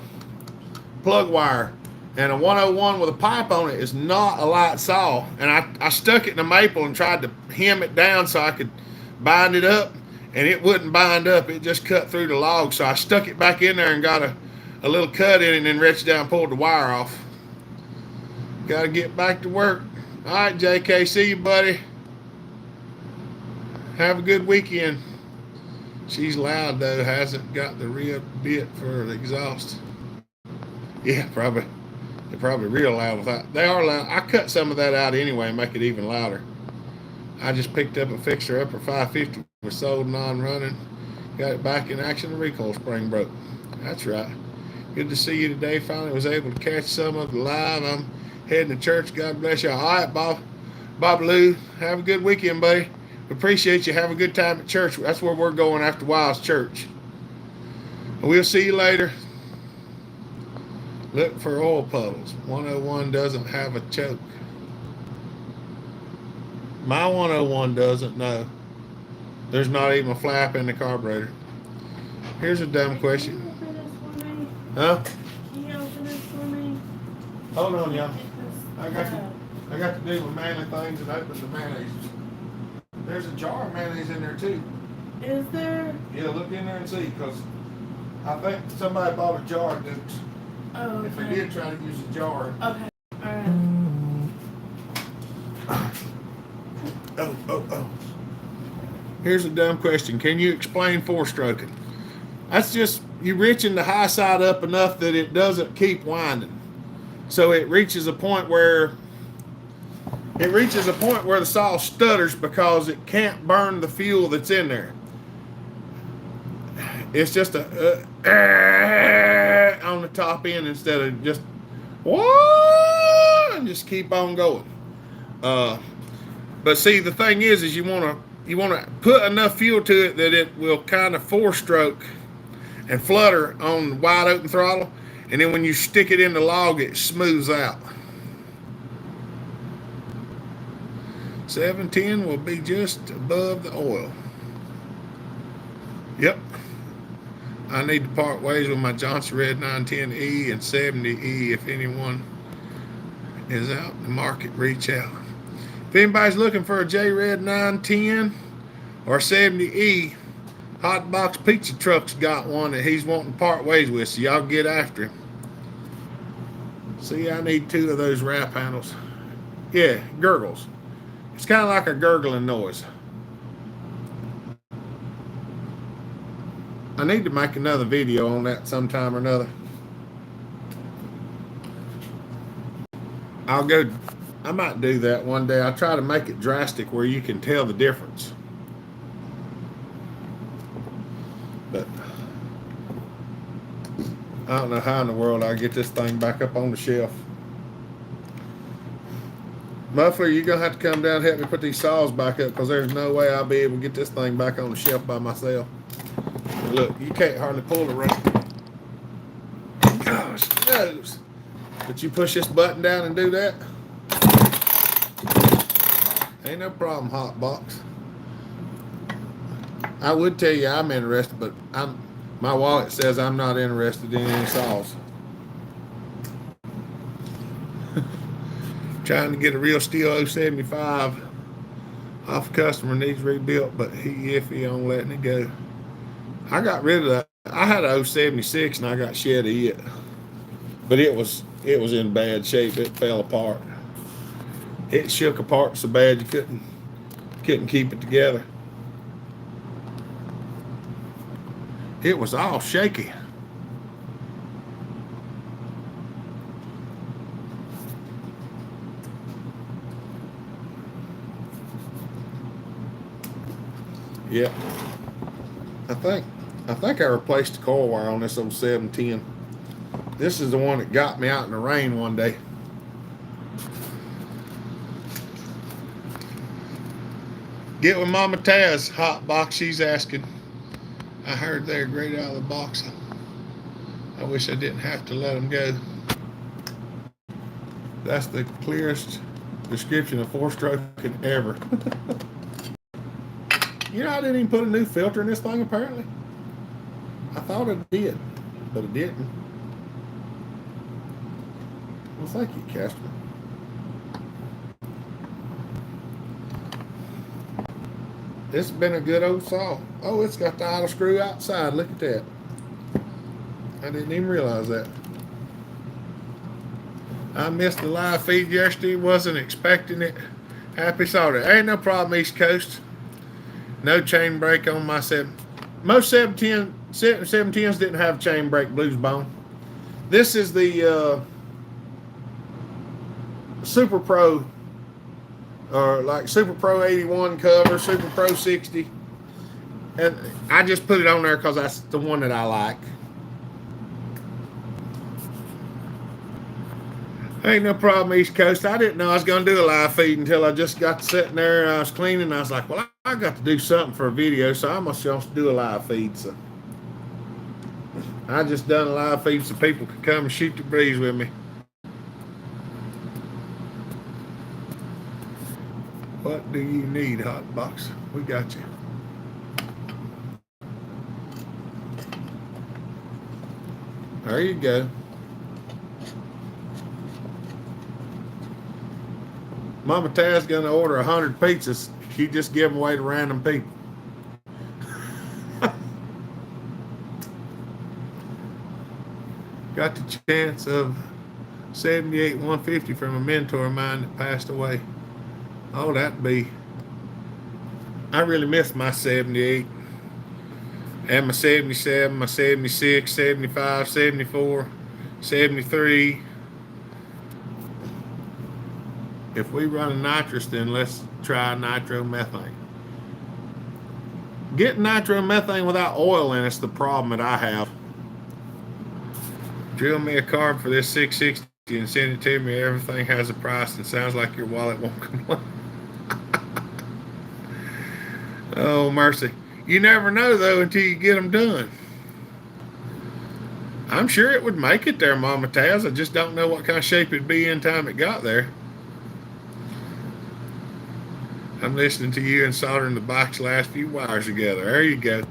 plug wire, and a 101 with a pipe on it is not a light saw. And I stuck it in a maple and tried to hem it down so I could bind it up, and it wouldn't bind up. It just cut through the log. So I stuck it back in there and got a little cut in it, and then reached down and pulled the wire off. Got to get back to work. All right, JK, see you, buddy. Have a good weekend. She's loud, though. Hasn't got the real bit for the exhaust. Yeah, probably. They're probably real loud with that. They are loud. I cut some of that out anyway and make it even louder. I just picked up a fixer upper 550 was sold non-running. Got it back in action. The recoil spring broke. That's right. Good to see you today. Finally was able to catch some of the live. I'm heading to church. God bless you. All right, Bob Lou. Have a good weekend, buddy. Appreciate you. Have a good time at church. That's where we're going after a while's church. We'll see you later. Look for oil puddles. 101 doesn't have a choke. My 101 doesn't, no. There's not even a flap in the carburetor. Here's a dumb question. Huh? Can you open this for me? Hold on, y'all. I got to do my manly things and open the mayonnaise. There's a jar of mayonnaise in there too. Is there? Yeah, look in there and see, because I think somebody bought a jar, Dukes. Oh, okay. If they did, try to use a jar. Okay. Alright. Oh. Here's a dumb question. Can you explain four-stroking? That's just you reaching the high side up enough that it doesn't keep winding. So it reaches a point where the saw stutters because it can't burn the fuel that's in there. It's just a on the top end instead of just and just keep on going. But see, the thing is you want to put enough fuel to it that it will kind of four-stroke and flutter on the wide open throttle, and then when you stick it in the log, it smooths out. 710 will be just above the oil. Yep. I need to part ways with my Johnson Red 910E and 70E. If anyone is out in the market, reach out. If anybody's looking for a J Red 910 or 70E, Hot Box Pizza Truck's got one that he's wanting to part ways with, so y'all get after him. See, I need 2 of those wrap handles. Yeah, gurgles. It's kind of like a gurgling noise. I need to make another video on that sometime or another. I might do that one day. I'll try to make it drastic where you can tell the difference. But I don't know how in the world I get this thing back up on the shelf. Muffler, you're going to have to come down and help me put these saws back up, because there's no way I'll be able to get this thing back on the shelf by myself. Look, you can't hardly pull the rope. Gosh, knows. But you push this button down and do that? Ain't no problem, Hot Box. I would tell you I'm interested, but My wallet says I'm not interested in any saws. Trying to get a real steel 075 off a customer needs rebuilt, but he iffy on letting it go. I got rid of that. I had a 076 and I got shed of it, but it was in bad shape. It fell apart. It shook apart so bad you couldn't keep it together. It was all shaky. Yeah, I think I think I replaced the coil wire on this old 710. This is the one that got me out in the rain one day. Get with Mama Taz, hot box, she's asking. I heard they're great out of the box. I wish I didn't have to let them go. That's the clearest description of four-stroking ever. You know, I didn't even put a new filter in this thing, apparently. I thought I did, but I didn't. Well, thank you, Casper. It's been a good old saw. Oh, it's got the idle screw outside. Look at that. I didn't even realize that. I missed the live feed yesterday. Wasn't expecting it. Happy Sawtuday. Ain't no problem, East Coast. No chain brake on my 7. Most 710s didn't have chain brake, Blues Bone. This is the Super Pro, or like Super Pro 81 cover, Super Pro 60. And I just put it on there because that's the one that I like. Ain't no problem, East Coast. I didn't know I was going to do a live feed until I just got sitting there and I was cleaning. And I was like, well, I got to do something for a video, so I must just do a live feed. So I just done a live feed so people could come and shoot the breeze with me. What do you need, Hot Box? We got you. There you go. Mama Taz gonna order 100 pizzas. She just give them away to random people. Got the chance of 78 150 from a mentor of mine that passed away. Oh, that'd be. I really miss my 78 and my 77, my 76, 75, 74, 73. If we run a nitrous, then let's try nitromethane. Getting nitromethane without oil in it's the problem that I have. Drill me a carb for this 660 and send it to me. Everything has a price and sounds like your wallet won't complain. Oh, mercy. You never know, though, until you get them done. I'm sure it would make it there, Mama Taz. I just don't know what kind of shape it'd be in time it got there. I'm listening to you and soldering the box last few wires together. There you go.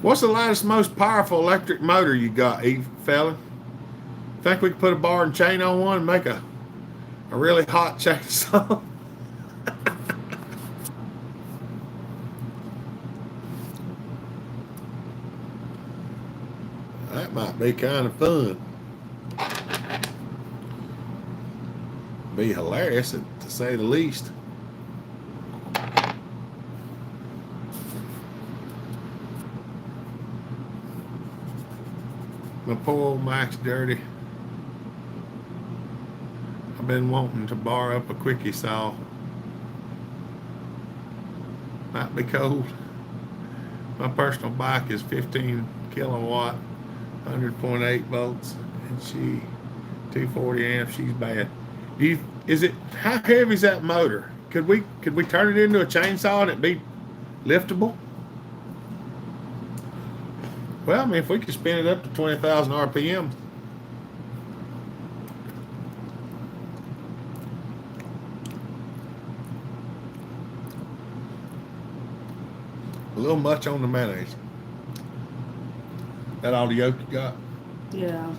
What's the lightest, most powerful electric motor you got, Eve, fella? Think we could put a bar and chain on one and make a really hot chainsaw? That might be kind of fun. Be hilarious to say the least. My poor old Mike's dirty. I've been wanting to bar up a quickie saw. Might be cold. My personal bike is 15 kilowatt, 100.8 volts, and she 240 amps. She's bad. How heavy is that motor? Could we turn it into a chainsaw and it be liftable? Well, I mean, if we could spin it up to 20,000 RPM. A little much on the mayonnaise. That all the yolk you got? Yeah.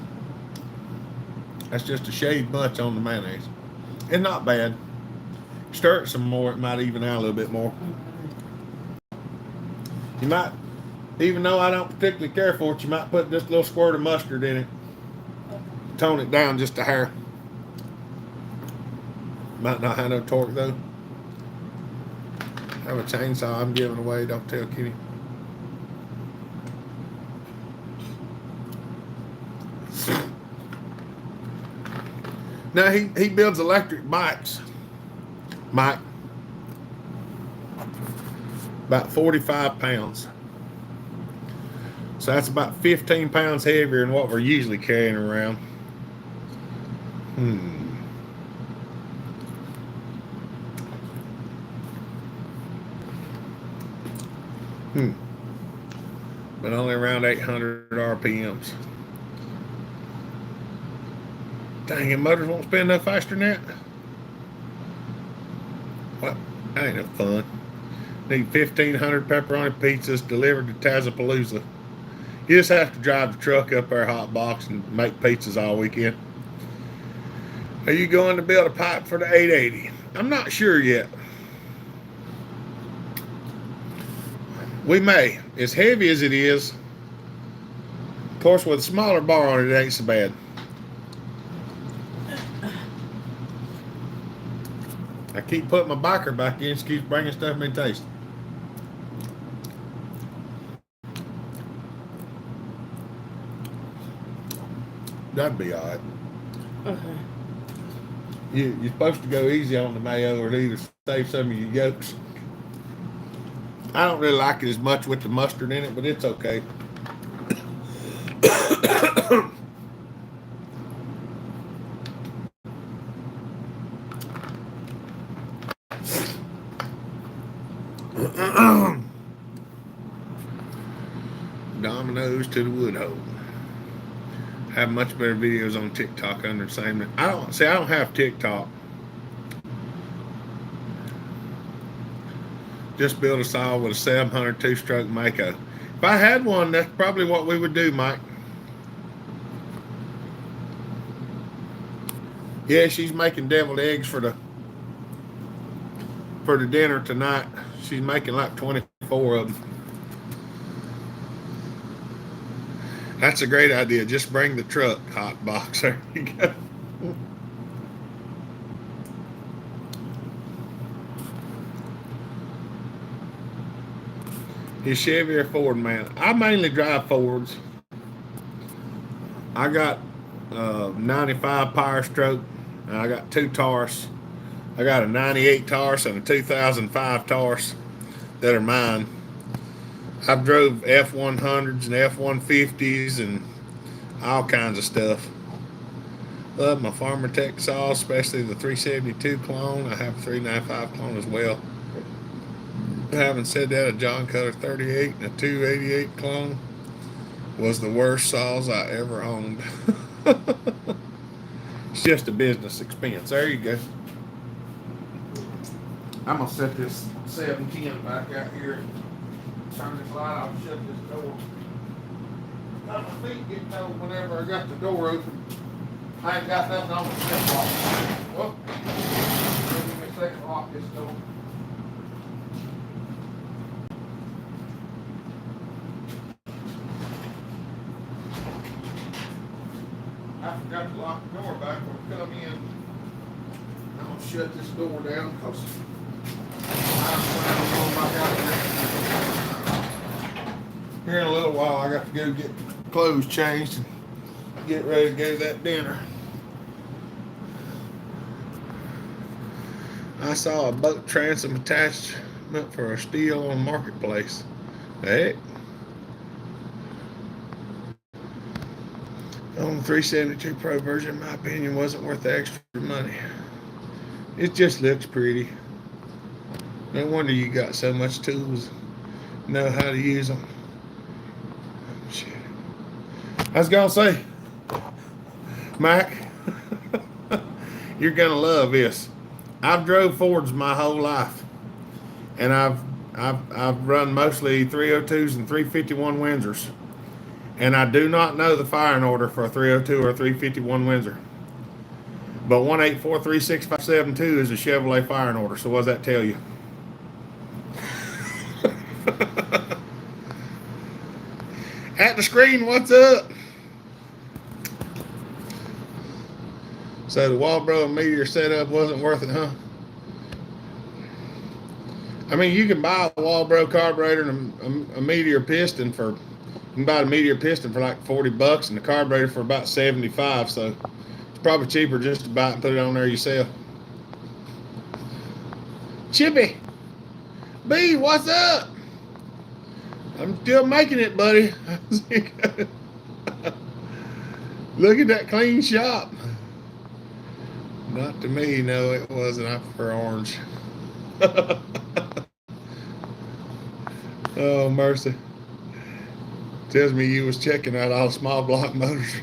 That's just a shade much on the mayonnaise. It's not bad. Stir it some more, it might even out a little bit more. You might, even though I don't particularly care for it, you might put just a little squirt of mustard in it. Tone it down just a hair. Might not have no torque though. Have a chainsaw I'm giving away, don't tell Kitty. Now he builds electric bikes. Mike. About 45 pounds. So that's about 15 pounds heavier than what we're usually carrying around. But only around 800 RPMs. Dang it, motors won't spin no faster than that. What? That ain't no fun. Need 1,500 pepperoni pizzas delivered to Tazapalooza. You just have to drive the truck up our hot box and make pizzas all weekend. Are you going to build a pipe for the 880? I'm not sure yet. We may. As heavy as it is, of course, with a smaller bar on it, it ain't so bad. I keep putting my biker back in. She keeps bringing stuff me to taste. That'd be all right. Okay. You're supposed to go easy on the mayo or either save some of your yolks. I don't really like it as much with the mustard in it, but it's okay. Dominoes to the wood hole. Have much better videos on TikTok under the same. I don't have TikTok. Just build a saw with a 700 two-stroke Mako. If I had one, that's probably what we would do, Mike. Yeah, she's making deviled eggs for the dinner tonight. She's making like 24 of them. That's a great idea. Just bring the truck, hot box. There you go. Is Chevy or Ford, man? I mainly drive Fords. I got 95 Power Stroke. And I got two Taurus. I got a 98 Taurus and a 2005 Taurus that are mine. I've drove F100s and F150s and all kinds of stuff. Love my Farmer Tech saw, especially the 372 clone. I have a 395 clone as well. Having said that, a John Cutter 38 and a 288 clone was the worst saws I ever owned. It's just a business expense. There you go. I'm going to set this 710 back out here. Turn this light off and shut this door. My feet get cold whenever I got the door open. I ain't got nothing on the step lock. Whoop. Give me a second to lock this door. I forgot to lock the door back when we come in. I'm going to shut this door down because I'm going back out here. Here in a little while, I got to go get clothes changed and get ready to go to that dinner. I saw a boat transom attachment for a steal on Marketplace. Heck. On the 372 Pro version, in my opinion, wasn't worth the extra money. It just looks pretty. No wonder you got so much tools. Know how to use them. Shit. I was gonna say, Mac, you're gonna love this. I've drove Fords my whole life, and I've I've run mostly 302s and 351 Windsors, and I do not know the firing order for a 302 or a 351 Windsor. But 1843672 is a Chevrolet firing order. So what does that tell you? At the screen, what's up? So the Walbro Meteor setup wasn't worth it, huh? I mean, you can buy a Walbro carburetor and a Meteor piston for. You can buy a Meteor piston for like $40, and the carburetor for about 75. So it's probably cheaper just to buy it and put it on there yourself. Chippy, B, what's up? I'm still making it, buddy. Look at that clean shop. Not to me, no, it wasn't. I prefer orange. Oh, mercy. Tells me you was checking out all small block motors.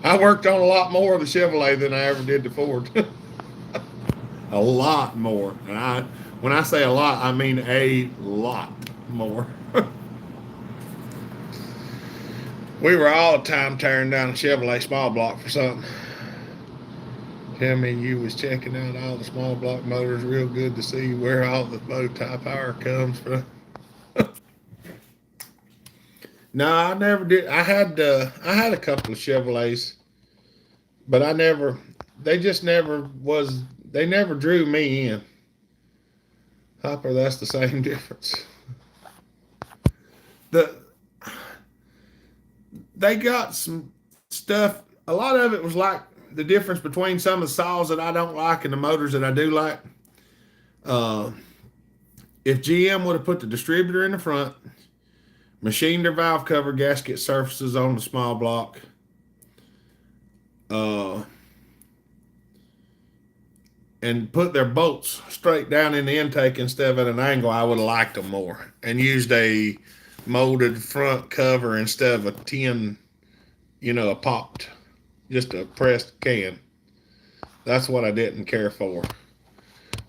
I worked on a lot more of the Chevrolet than I ever did the Ford. A lot more. And when I say a lot, I mean a lot more. We were all the time tearing down a Chevrolet small block for something. Tell me you was checking out all the small block motors. Real good to see where all the bow tie power comes from. No, I never did. I had a couple of Chevrolets, but I never. They just never was. They never drew me in. Hopper, that's the same difference. The They got some stuff. A lot of it was like the difference between some of the saws that I don't like and the motors that I do like. Uh, if GM would have put the distributor in the front, machined their valve cover gasket surfaces on the small block, uh, and put their bolts straight down in the intake instead of at an angle, I would have liked them more. And used a molded front cover instead of a tin, a popped, just a pressed can. That's what I didn't care for.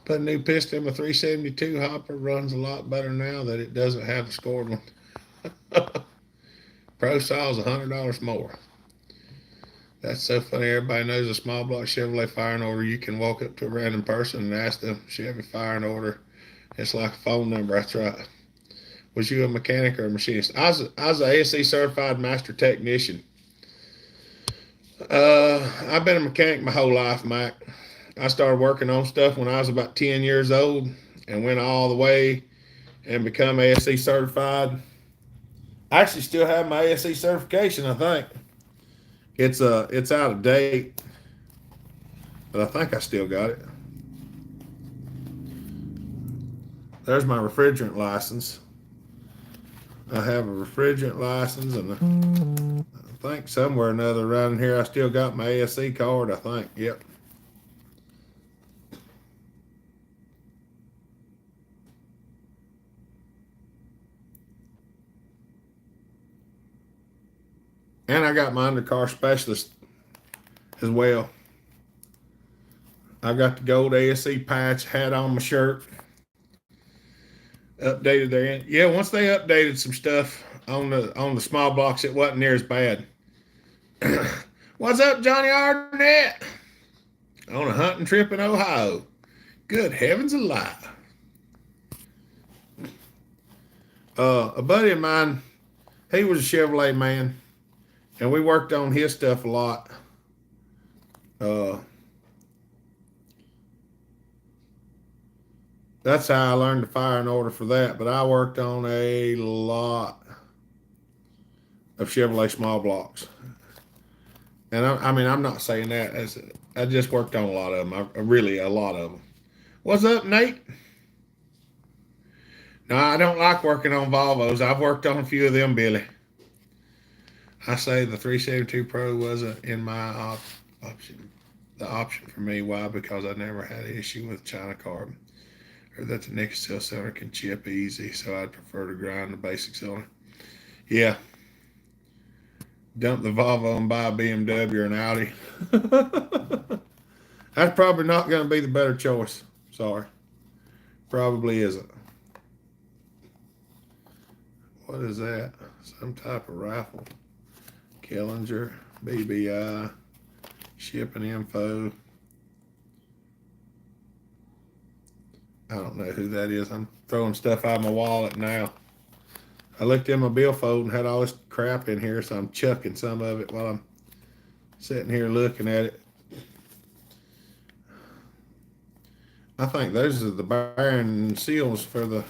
Put a new piston in a 372 hopper, runs a lot better now that it doesn't have the scored one. Pro Saw's $100 more. That's so funny. Everybody knows a small block Chevrolet firing order. You can walk up to a random person and ask them Chevy firing order. It's like a phone number. That's right. Was you a mechanic or a machinist? I was a ASE certified master technician. I've been a mechanic my whole life, Mac. I started working on stuff when I was about 10 years old and went all the way and become ASE certified. I actually still have my ASE certification, I think. It's out of date, but I think I still got it. There's my refrigerant license. I have a refrigerant license, and I think somewhere or another around here I still got my ASE card, I think. Yep. And I got my undercar specialist as well. I got the gold ASE patch, had on my shirt, updated their end. Yeah, once they updated some stuff on the small blocks, it wasn't near as bad. What's up, Johnny Arnett? On a hunting trip in Ohio. Good heavens alive. A buddy of mine, he was a Chevrolet man, and we worked on his stuff a lot. That's how I learned the firing order for that. But I worked on a lot of Chevrolet small blocks. And I mean, I'm not saying that. I just worked on a lot of them. Really, a lot of them. What's up, Nate? No, I don't like working on Volvos. I've worked on a few of them, Billy. I say the 372 Pro wasn't in my option. The option for me. Why? Because I never had an issue with China carbon, or that the nickel steel cylinder can chip easy. So I'd prefer to grind the basic cylinder. Yeah. Dump the Volvo and buy a BMW or an Audi. That's probably not going to be the better choice. Sorry. Probably isn't. What is that? Some type of rifle. Killinger, BBI, shipping info. I don't know who that is. I'm throwing stuff out of my wallet now. I looked in my billfold and had all this crap in here, so I'm chucking some of it while I'm sitting here looking at it. I think those are the bearing seals for the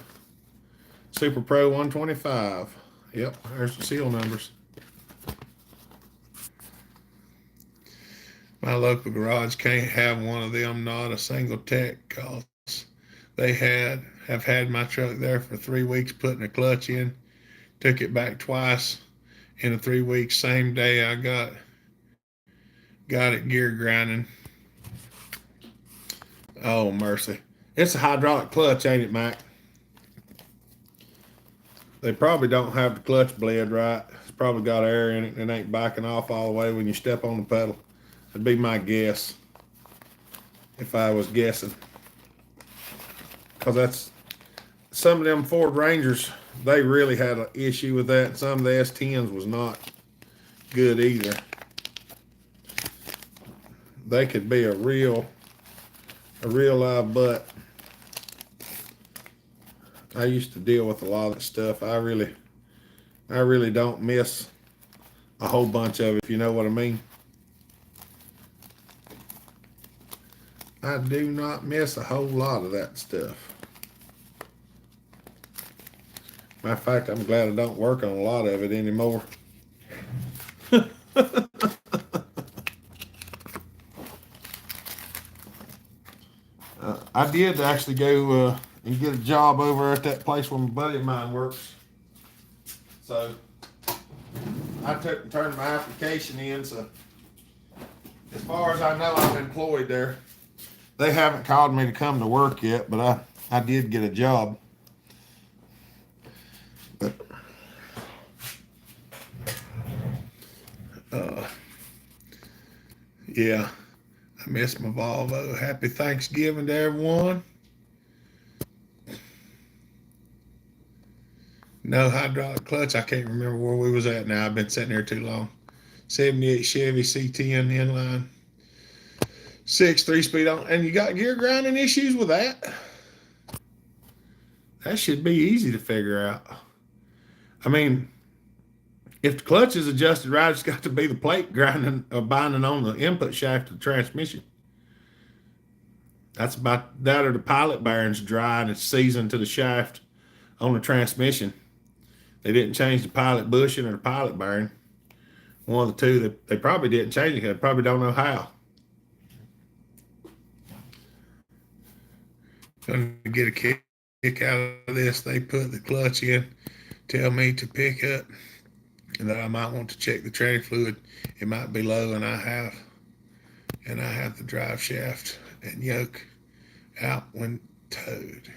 Super Pro 125. Yep, there's the seal numbers. My local garage can't have one of them, not a single tech, cause they have had my truck there for 3 weeks putting a clutch in. Took it back twice in the 3 weeks. Same day I got it gear grinding. Oh mercy! It's a hydraulic clutch, ain't it, Mac? They probably don't have the clutch bled right. It's probably got air in it and it ain't backing off all the way when you step on the pedal. That'd be my guess if I was guessing. Because that's some of them Ford Rangers, they really had an issue with that. Some of the S10s was not good either. They could be a real live butt. I used to deal with a lot of that stuff. I really don't miss a whole bunch of it, if you know what I mean. I do not miss a whole lot of that stuff. Matter of fact, I'm glad I don't work on a lot of it anymore. I did actually go and get a job over at that place where my buddy of mine works. So I took and turned my application in. So as far as I know, I'm employed there. They haven't called me to come to work yet, but I did get a job. But yeah, I miss my Volvo. Happy Thanksgiving to everyone. No hydraulic clutch. I can't remember where we was at now. I've been sitting here too long. 78 Chevy C10 inline. 3-speed on. And you got gear grinding issues with that? That should be easy to figure out. I mean, if the clutch is adjusted right, it's got to be the plate grinding or binding on the input shaft of the transmission. That's about that, or the pilot bearing's dry and it's seasoned to the shaft on the transmission. They didn't change the pilot bushing or the pilot bearing. One of the two. They probably didn't change it. They probably don't know how. Gonna get a kick out of this. They put the clutch in, tell me to pick up, and that I might want to check the tranny fluid. It might be low, and I have the drive shaft and yoke out when towed.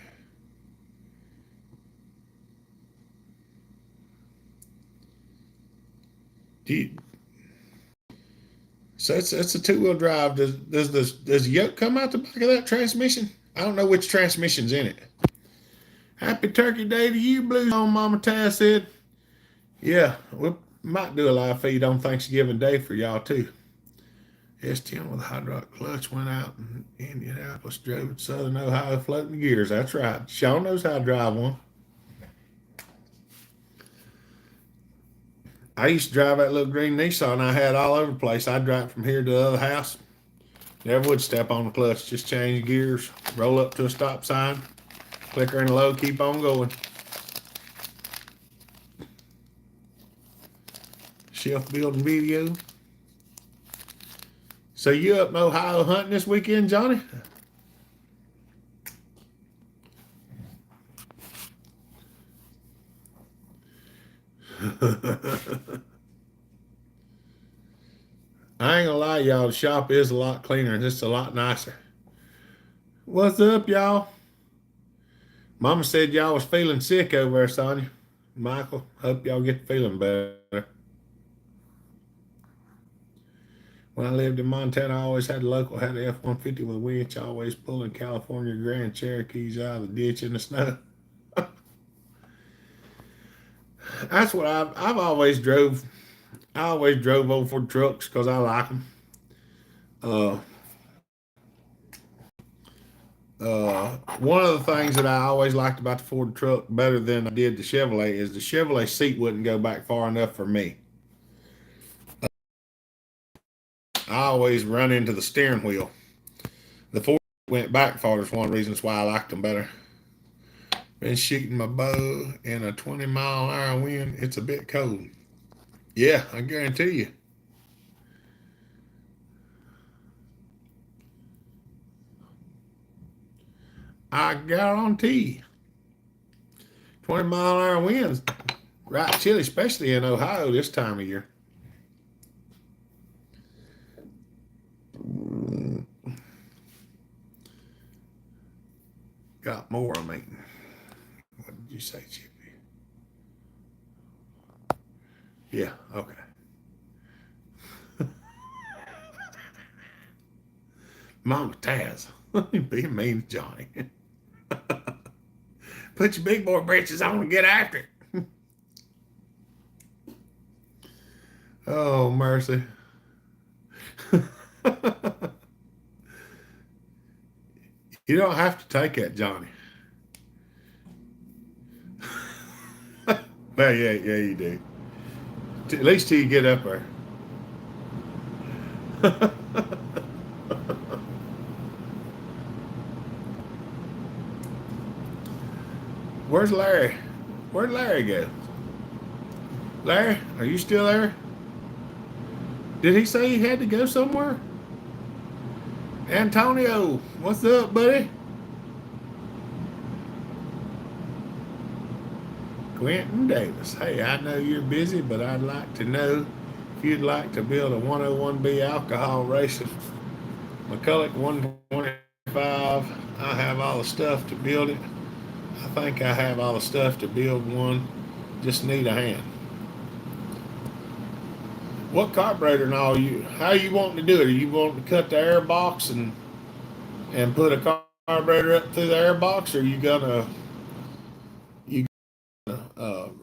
So it's a 2-wheel drive. Does the yoke come out the back of that transmission? I don't know which transmission's in it. Happy Turkey Day to you, Blues on Mama Taz said. Yeah, we might do a live feed on Thanksgiving Day for y'all too. S10 with a hydraulic clutch went out in Indianapolis, drove to Southern Ohio floating gears. That's right. Sean knows how to drive one. I used to drive that little green Nissan I had all over the place. I'd drive from here to the other house. Never would step on the clutch, just change gears, roll up to a stop sign, click her in low, keep on going. Shelf building video. So you up in Ohio hunting this weekend, Johnny? I ain't gonna lie, y'all. The shop is a lot cleaner and it's a lot nicer. What's up, y'all? Mama said y'all was feeling sick over there, Sonya. Michael, hope y'all get feeling better. When I lived in Montana, I always had a local, had an F-150 with a winch, always pulling California Grand Cherokees out of the ditch in the snow. That's what I've always drove. I always drove old Ford trucks because I like them. Uh, one of the things that I always liked about the Ford truck better than I did the Chevrolet is the Chevrolet seat wouldn't go back far enough for me. I always run into the steering wheel. The Ford went back far is one of the reasons why I liked them better. Been shooting my bow in a 20-mile-an-hour wind. It's a bit cold. Yeah, I guarantee you. I guarantee 20-mile-an-hour winds right chilly, especially in Ohio this time of year. Got more, I mean. What did you say, Chippy? Yeah, okay. Mama Taz. Be mean, Johnny. Put your big boy britches on and get after it. Oh, mercy. You don't have to take that, Johnny. Well, yeah, you do. At least till you get up there. Where's Larry? Where'd Larry go? Larry, are you still there? Did he say he had to go somewhere? Antonio, what's up, buddy? Quentin Davis. Hey, I know you're busy, but I'd like to know if you'd like to build a 101B alcohol racing McCulloch 125. I have all the stuff to build it. I think I have all the stuff to build one. Just need a hand. What carburetor and all you? How you wanting to do it? Are you wanting to cut the air box and put a carburetor up through the air box, or are you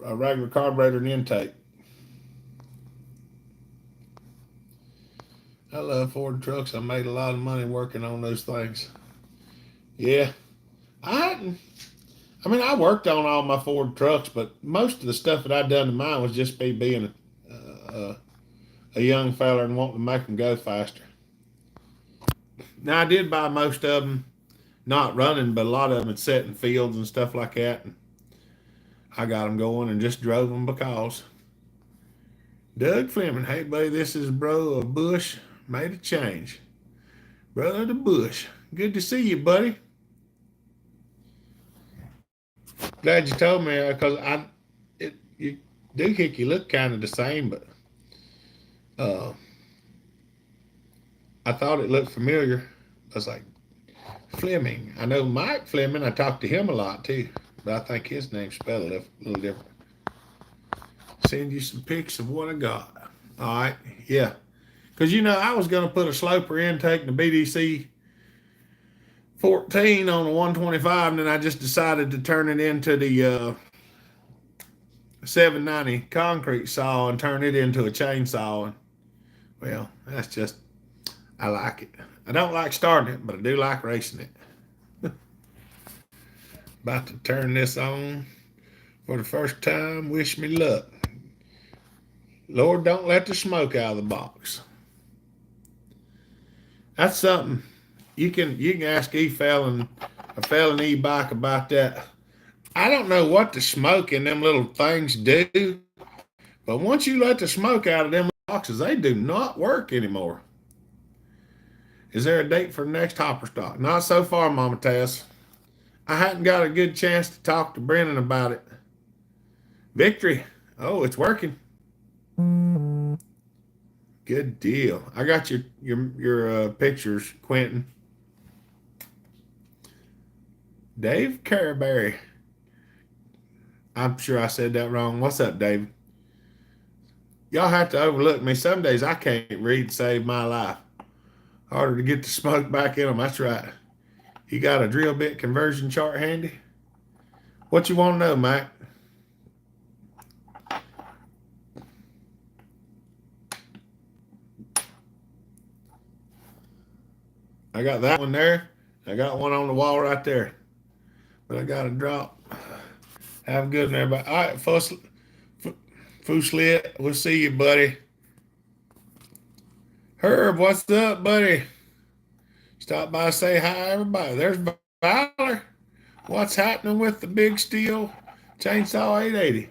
a regular carburetor and intake? I love Ford trucks. I made a lot of money working on those things. Yeah, I I mean, I worked on all my Ford trucks, but most of the stuff that I done to mine was just me being a young fella and wanting to make them go faster. Now I did buy most of them not running, but a lot of them had set in fields and stuff like that. And I got them going and just drove them because. Doug Fleming, hey buddy, this is bro of Bush. Made a change. Brother of the Bush. Good to see you, buddy. Glad you told me because you doohickey look kind of the same, but uh, I thought it looked familiar. I was like, Fleming. I know Mike Fleming. I talked to him a lot too, but I think his name's spelled a little different. Send you some pics of what I got. All right, yeah. Because I was going to put a sloper intake in the BDC 14 on the 125, and then I just decided to turn it into the 790 concrete saw and turn it into a chainsaw. And well, that's just I like it. I don't like starting it, but I do like racing it. About to turn this on for the first time. Wish me luck. Lord, don't let the smoke out of the box. That's something you can ask a felon e-bike about that. I don't know what the smoke in them little things do, but once you let the smoke out of them boxes, they do not work anymore. Is there a date for the next hopper stock? Not so far, Mama Tess. I hadn't got a good chance to talk to Brennan about it. Victory. Oh, it's working. Good deal. I got your pictures, Quentin. Dave Carberry. I'm sure I said that wrong. What's up, Dave? Y'all have to overlook me. Some days I can't read and save my life. Harder to get the smoke back in them. That's right. You got a drill bit conversion chart handy? What you want to know, Mike? I got that one there. I got one on the wall right there. But I got to drop. Have a good one, everybody. All right, Fuslit, we'll see you, buddy. Herb, what's up, buddy? Stop by, say hi, everybody. There's Valor. What's happening with the big steel chainsaw 880?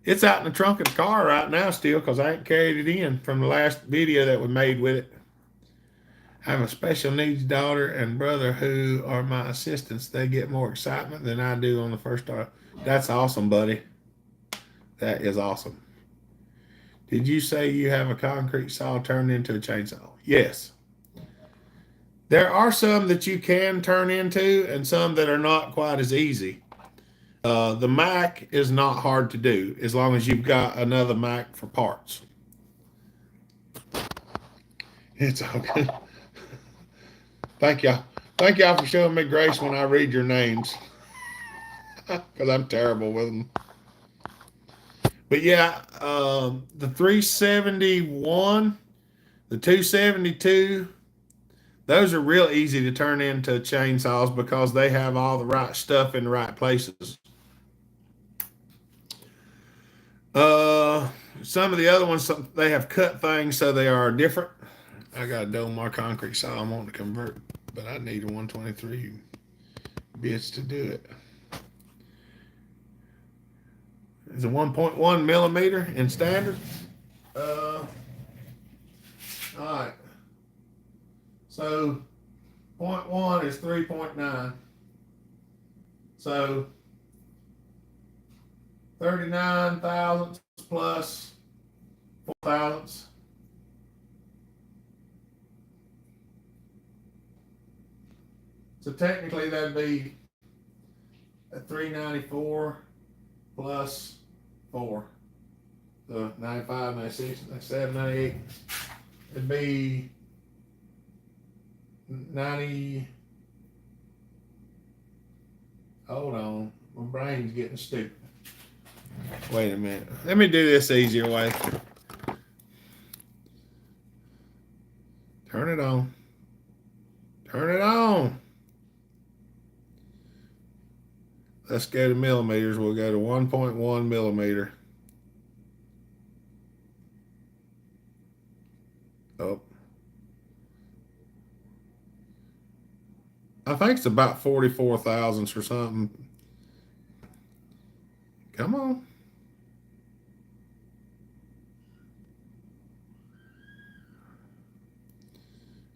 It's out in the trunk of the car right now still because I ain't carried it in from the last video that we made with it. I have a special needs daughter and brother who are my assistants. They get more excitement than I do on the first start. That's awesome, buddy. That is awesome. Did you say you have a concrete saw turned into a chainsaw? Yes. There are some that you can turn into and some that are not quite as easy. The Mac is not hard to do as long as you've got another Mac for parts. It's okay. Thank y'all. Thank y'all for showing me grace when I read your names because I'm terrible with them. But yeah, the 371, the 272, those are real easy to turn into chainsaws because they have all the right stuff in the right places. Some of the other ones, they have cut things so they are different. I got a Domar concrete saw I'm wanting to convert, but I need a 123 bits to do it. It's a 1.1 millimeter in standard. All right. So 0.1 is 3.9. So 39 thousandths plus 4 thousandths. So technically that'd be a 394 plus 4. So 95, 96, 97, 98. It'd be 90. Hold on. My brain's getting stupid. Wait a minute. Let me do this easier way. Turn it on. Turn it on. Let's go to millimeters. We'll go to 1.1 millimeter. Oh. I think it's about 44 thousandths or something. Come on.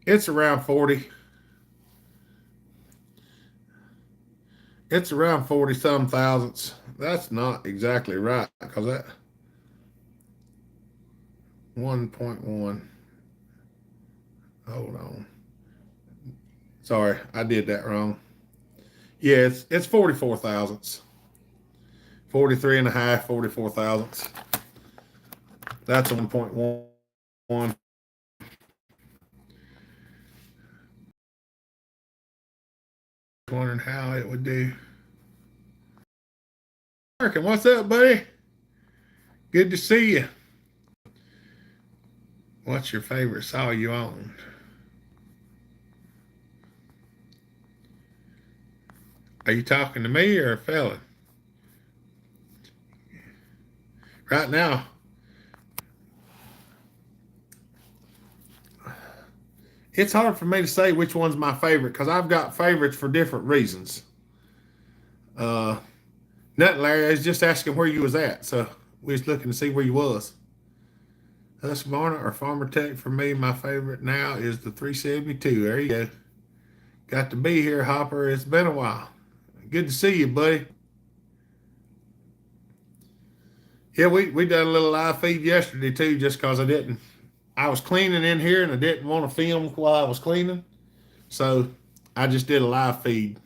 It's around 40. It's around 40 some thousandths. That's not exactly right because that 1.1. Hold on. Sorry, I did that wrong. Yeah, it's 44 thousandths. 43 and a half, 44 thousandths. That's a 1.1. Wondering how it would do. American, what's up, buddy? Good to see you. What's your favorite saw you own? Are you talking to me or a fella? Right now, it's hard for me to say which one's my favorite because I've got favorites for different reasons. Nothing, Larry. I was just asking where you was at, so we was looking to see where you was. Husqvarna or Farmer Tech for me, my favorite now is the 372. There you go. Got to be here, Hopper. It's been a while. Good to see you, buddy. Yeah, we done a little live feed yesterday too, just because I was cleaning in here and I didn't want to film while I was cleaning. So I just did a live feed.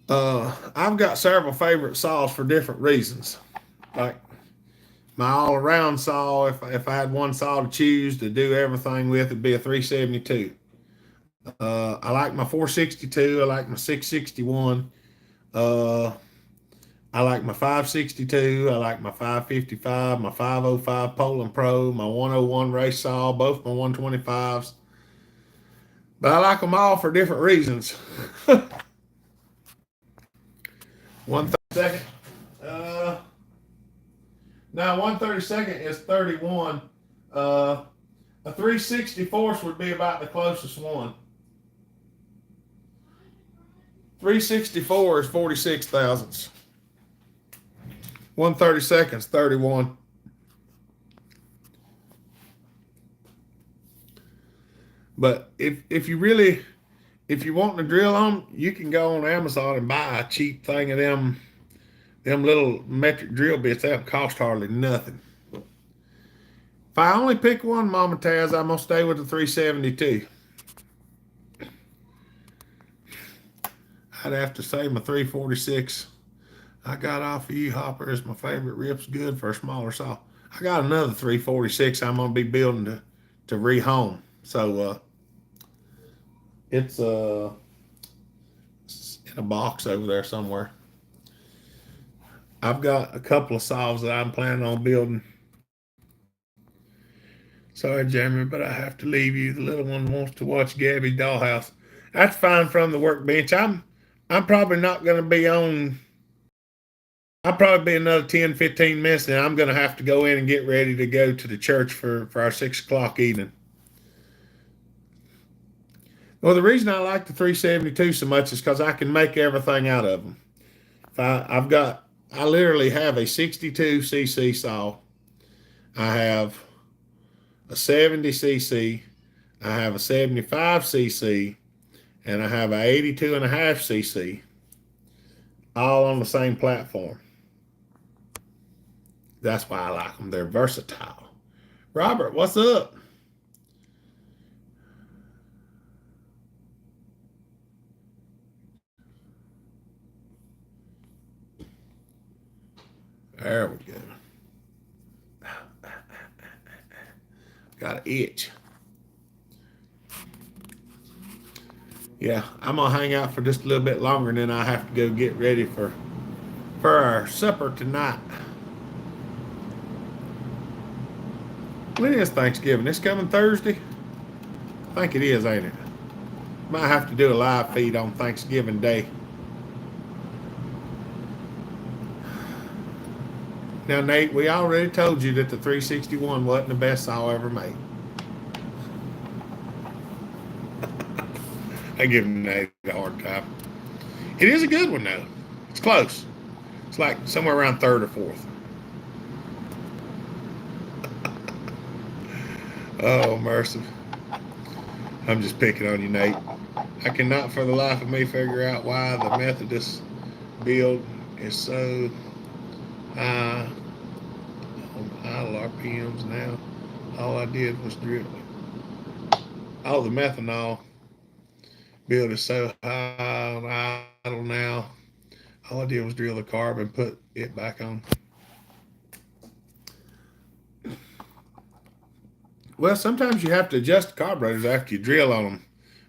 I've got several favorite saws for different reasons. Like my all-around saw, if I had one saw to choose to do everything with, it'd be a 372. I like my 462. I like my 661. I like my 562. I like my 555, my 505 Poland Pro, my 101 race saw, both my 125s. But I like them all for different reasons. 132nd. Uh, Now 132nd is 31. Uh, a 364th would be about the closest one. 364 is 46 thousandths. 132nd is 31. But if you really if you want to drill them, you can go on Amazon and buy a cheap thing of them little metric drill bits. They don't cost hardly nothing. If I only pick one, Mama Taz, I'm gonna stay with the 372. I'd have to say my 346 I got off of you, Hopper, is my favorite. Rip's good for a smaller saw. I got another 346 I'm gonna be building to rehome. So it's in a box over there somewhere. I've got a couple of saws that I'm planning on building. Sorry, Jamie, but I have to leave you. The little one wants to watch Gabby's dollhouse. That's fine from the workbench. I'm probably not gonna be on. I'll probably be another 10, 15 minutes, and I'm going to have to go in and get ready to go to the church for our 6 o'clock evening. Well, the reason I like the 372 so much is because I can make everything out of them. I literally have a 62cc saw. I have a 70cc. I have a 75cc. And I have a 82.5cc. All on the same platform. That's why I like them. They're versatile. Robert, what's up? There we go. Got an itch. Yeah, I'm gonna hang out for just a little bit longer, and then I have to go get ready for our supper tonight. When is Thanksgiving? It's coming Thursday. I think it is, ain't it? Might have to do a live feed on Thanksgiving Day. Now, Nate, we already told you that the 361 wasn't the best saw ever made. I give Nate a hard time. It is a good one, though. It's close. It's like somewhere around third or fourth. Oh, mercy. I'm just picking on you, Nate. I cannot for the life of me figure out why the Methodist build is so high on idle RPMs now. All I did was drill. Oh, the methanol build is so high on idle now. All I did was drill the carb and put it back on. Well, sometimes you have to adjust the carburetors after you drill on them,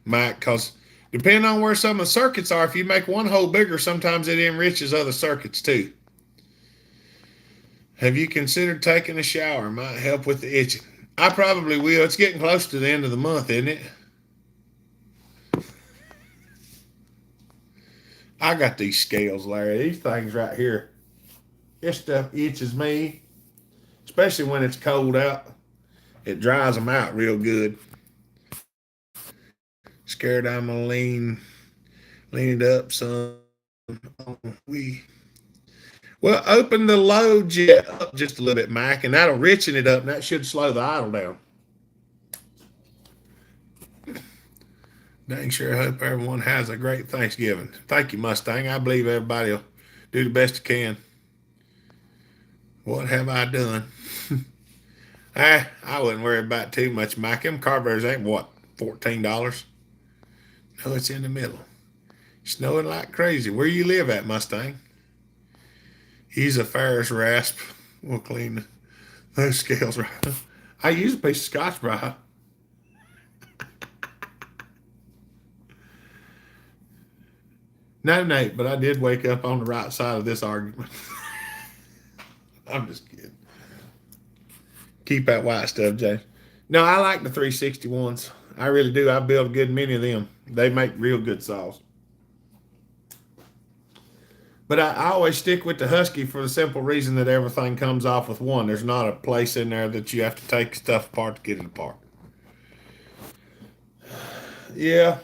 Mike, because depending on where some of the circuits are, if you make one hole bigger, sometimes it enriches other circuits too. Have you considered taking a shower? Might help with the itching. I probably will. It's getting close to the end of the month, isn't it? I got these scales, Larry. These things right here. This stuff itches me, especially when it's cold out. It dries them out real good. Scared I'm gonna lean it up some. Well, open the low jet up just a little bit, Mike, and that'll richen it up, and that should slow the idle down. Dang sure hope everyone has a great Thanksgiving. Thank you, Mustang. I believe everybody will do the best they can. What have I done? I wouldn't worry about too much, Mike. Them carburetors ain't what, $14? No, it's in the middle. Snowing like crazy. Where you live at, Mustang? He's a Ferris rasp. We'll clean those scales right. I use a piece of Scotch-Brite. No, Nate, but I did wake up on the right side of this argument. I'm just kidding. Keep that white stuff, Jay. No, I like the 361s. I really do. I built a good many of them. They make real good saws. But I always stick with the Husky for the simple reason that everything comes off with one. There's not a place in there that you have to take stuff apart to get it apart. Yeah.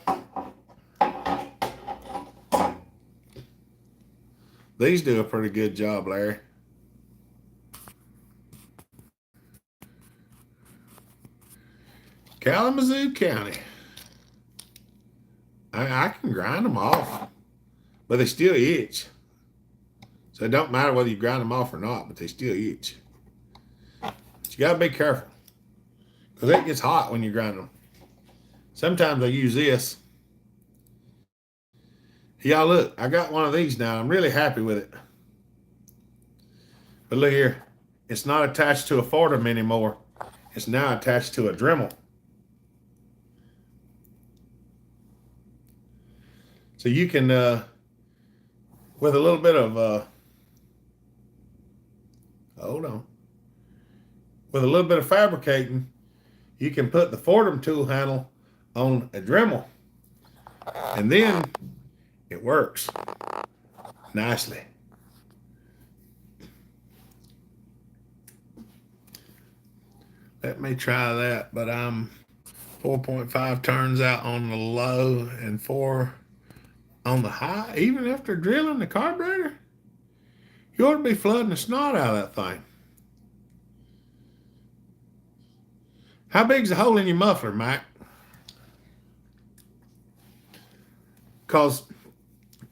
These do a pretty good job, Larry. Kalamazoo County. I can grind them off, but they still itch. So it don't matter whether you grind them off or not, but they still itch. But you got to be careful because it gets hot when you grind them. Sometimes I use this. Y'all look, I got one of these now. I'm really happy with it. But look here, it's not attached to a Fordham anymore. It's now attached to a Dremel. So you can, with a little bit of, hold on, with a little bit of fabricating, you can put the Fordham tool handle on a Dremel, and then it works nicely. Let me try that, but I'm 4.5 turns out on the low and 4 on the high. Even after drilling the carburetor, you ought to be flooding the snot out of that thing. How big's the hole in your muffler, Mac? Because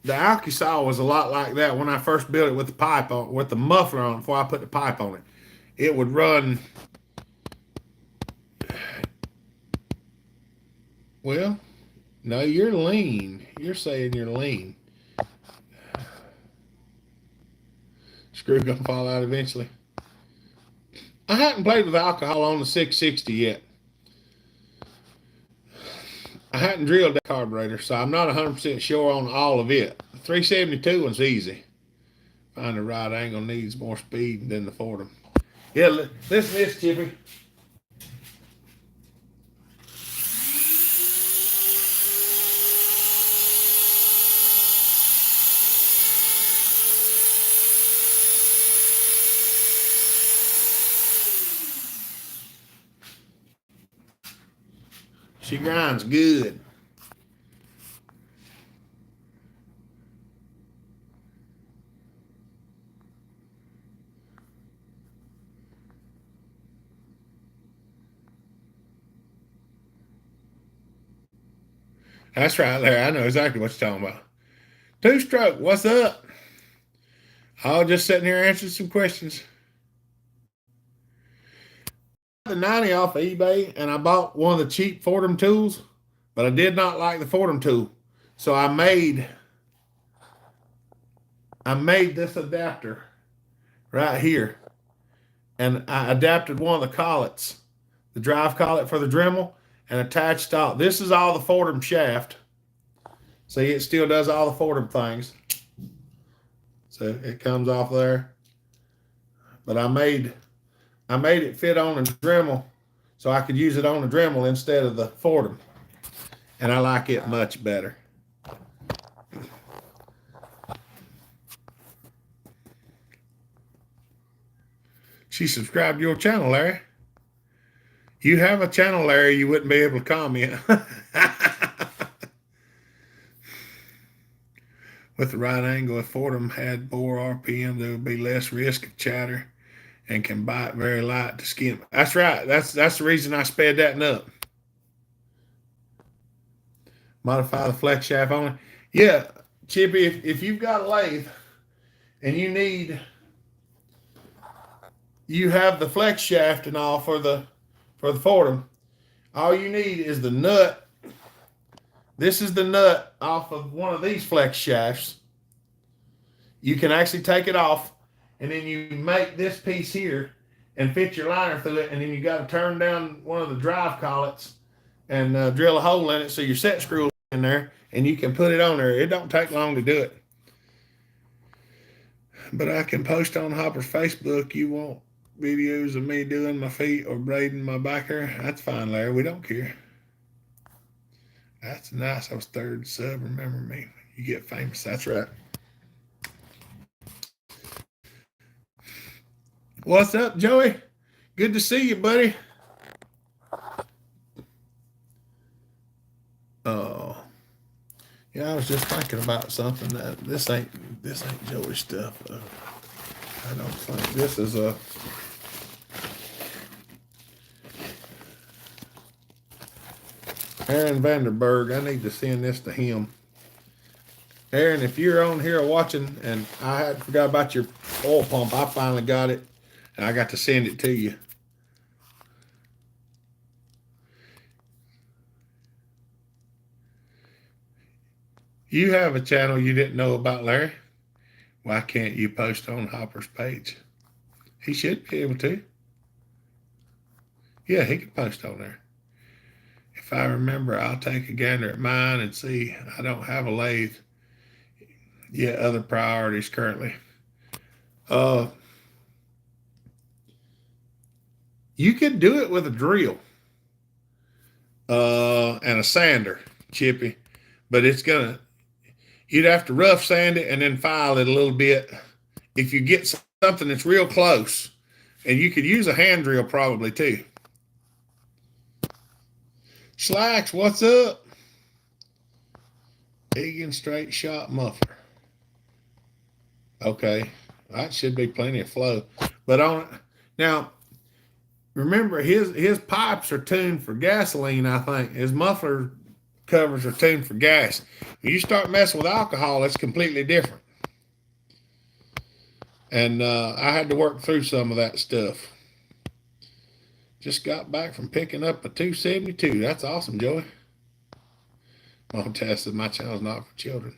the Alki saw was a lot like that when I first built it with the pipe on, with the muffler on, before I put the pipe on it. It would run. Well, no, you're lean. You're saying you're lean. Screw gonna fall out eventually. I haven't played with alcohol on the 660 yet. I hadn't drilled that carburetor, so I'm not 100% sure on all of it. The 372 one's easy. Find the right angle needs more speed than the Fordham. Yeah, listen to this, Chippy. She grinds good. That's right, Larry. I know exactly what you're talking about. Two stroke, what's up? I was just sitting here answering some questions. The 90 off of eBay, and I bought one of the cheap Fordham tools, but I did not like the Fordham tool. So I made this adapter right here, and I adapted one of the collets, the drive collet for the Dremel, and attached all. This is all the Fordham shaft. See, it still does all the Fordham things. So it comes off there. But I made it fit on a Dremel so I could use it on a Dremel instead of the Fordham. And I like it much better. She subscribed to your channel, Larry. You have a channel, Larry, you wouldn't be able to comment. With the right angle, if Fordham had more RPM, there would be less risk of chatter and can bite very light to skin. That's right. That's the reason I sped that up. Modify the flex shaft only. Yeah, Chippy, if you've got a lathe and you have the flex shaft and all for the Fordham, all you need is the nut. This is the nut off of one of these flex shafts. You can actually take it off, and then you make this piece here and fit your liner through it, and then you got to turn down one of the drive collets and drill a hole in it so your set screw in there, and you can put it on there. It don't take long to do it. But I can post on Hopper's Facebook. You want videos of me doing my feet or braiding my back hair? That's fine, Larry. We don't care. That's nice. I was third sub. Remember me. You get famous. That's right. What's up, Joey? Good to see you, buddy. Oh, yeah. I was just thinking about something. That this ain't Joey stuff. I don't think this is a. Aaron Vanderberg. I need to send this to him. Aaron, if you're on here watching, and I had forgot about your oil pump, I finally got it, and I got to send it to you. You have a channel you didn't know about, Larry. Why can't you post on Hopper's page? He should be able to. Yeah, he can post on there. If I remember, I'll take a gander at mine and see. I don't have a lathe. Yeah, other priorities currently. You could do it with a drill and a sander, Chippy, but you'd have to rough sand it and then file it a little bit. If you get something that's real close, and you could use a hand drill probably too. Slacks, what's up? Egan straight shot muffler. Okay, that should be plenty of flow. But now, remember his pipes are tuned for gasoline. I think his muffler covers are tuned for gas. When you start messing with alcohol, it's completely different. And I had to work through some of that stuff. Just got back from picking up a 272. That's awesome, Joey. Montez says my channel's not for children.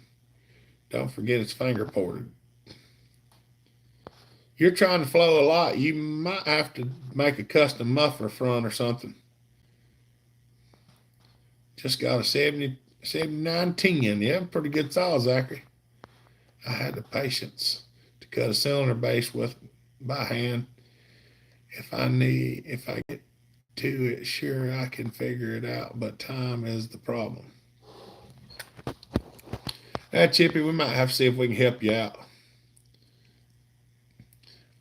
Don't forget it's finger ported. You're trying to flow a lot. You might have to make a custom muffler front or something. Just got a 7910. Yeah, pretty good saw, Zachary. I had the patience to cut a cylinder base with by hand. If I get to it, sure I can figure it out, but time is the problem. Chippy, we might have to see if we can help you out.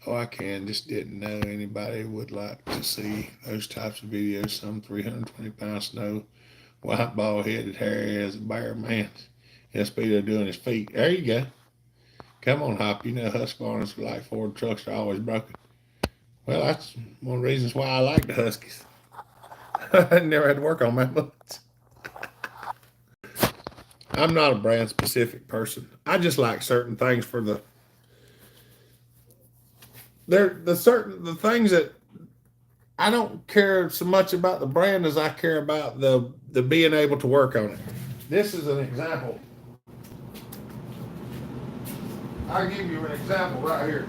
Oh, I can. Just didn't know anybody would like to see those types of videos. Some 320-pound snow, white bald-headed, hairy as a bear. Man, Speedo doing his feet. There you go. Come on, Hop. You know Husqvarna's like Ford trucks are always broken. Well, that's one of the reasons why I like the Huskies. I never had to work on my much. I'm not a brand specific person. I just like certain things for the things that I don't care so much about the brand as I care about the being able to work on it. This is an example. I'll give you an example right here.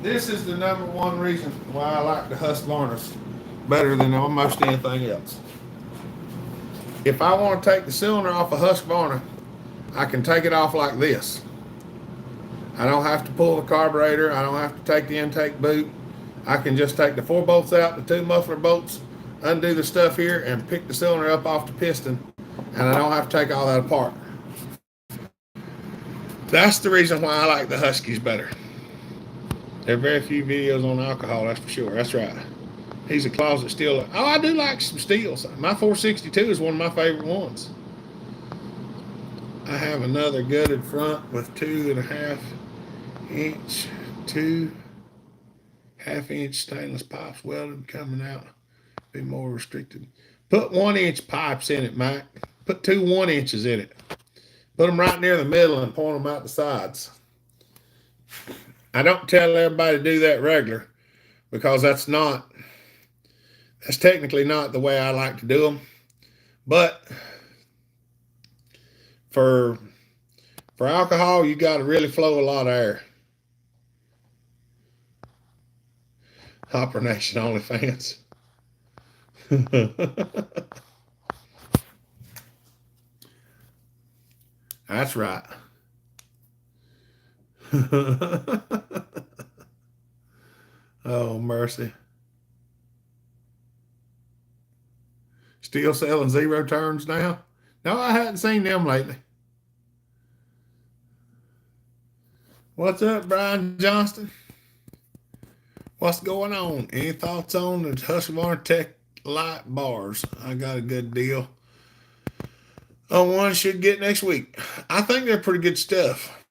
This is the number one reason why I like the Husqvarnas better than almost anything else. If I want to take the cylinder off a Husqvarna, I can take it off like this. I don't have to pull the carburetor. I don't have to take the intake boot. I can just take the 4 bolts out, the 2 muffler bolts, undo the stuff here, and pick the cylinder up off the piston, and I don't have to take all that apart. That's the reason why I like the Huskies better. There are very few videos on alcohol, that's for sure. That's right. He's a closet steeler. Oh, I do like some steels. My 462 is one of my favorite ones. I have another gutted front with 2.5 inch, 2.5 inch stainless pipes welded coming out. Be more restricted. Put 1 inch pipes in it, Mike. Put 2 1 inches in it. Put them right near the middle and point them out the sides. I don't tell everybody to do that regular because that's technically not the way I like to do them. But for alcohol, you got to really flow a lot of air. Hopper Nation OnlyFans. That's right. Oh, mercy. Still selling zero turns now? No, I hadn't seen them lately. What's up, Brian Johnston? What's going on? Any thoughts on the Husqvarna Tech light bars? I got a good deal on one. Should get next week. I think they're pretty good stuff.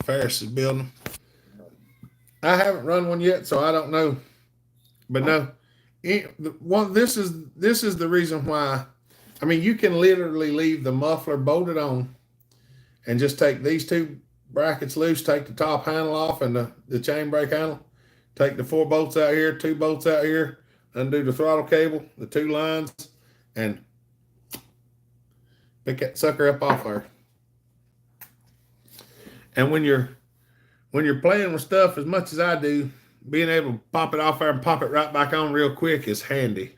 Ferris is building them. I haven't run one yet, so I don't know. But no, this is the reason why. I mean, you can literally leave the muffler bolted on and just take these two brackets loose, take the top handle off and the chain brake handle, take the 4 bolts out here, 2 bolts out here, undo the throttle cable, the 2 lines, and pick that sucker up off there. And when you're playing with stuff as much as I do, being able to pop it off there and pop it right back on real quick is handy.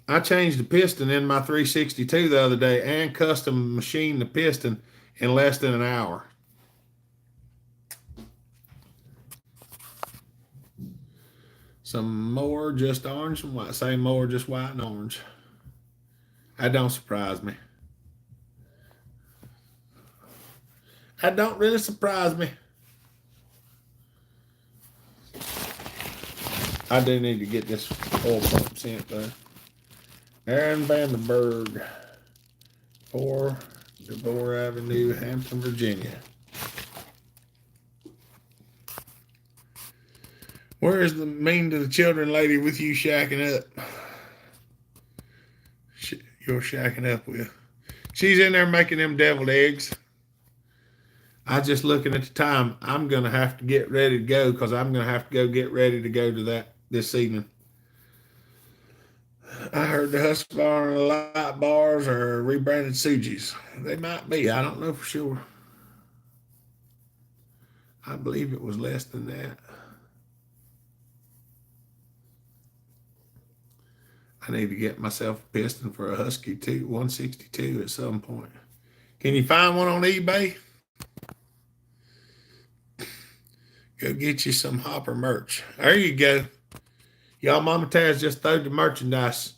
I changed the piston in my 362 the other day and custom machined the piston in less than an hour. Some more just orange and white. Same more just white and orange. That don't surprise me. That don't really surprise me. I do need to get this oil pump sent though. Aaron Vandenberg, 4 DeVore Avenue, Hampton, Virginia. Where is the mean to the children lady with you shacking up? You're shacking up with. She's in there making them deviled eggs. I just looking at the time. I'm going to have to get ready to go because I'm going to have to go get ready to go to that this evening. I heard the Husqvarna light bars are rebranded Sujis. They might be. I don't know for sure. I believe it was less than that. I need to get myself a piston for a Husky 162 at some point. Can you find one on eBay? Go get you some Hopper merch. There you go. Y'all, Mama Taz just threw the merchandise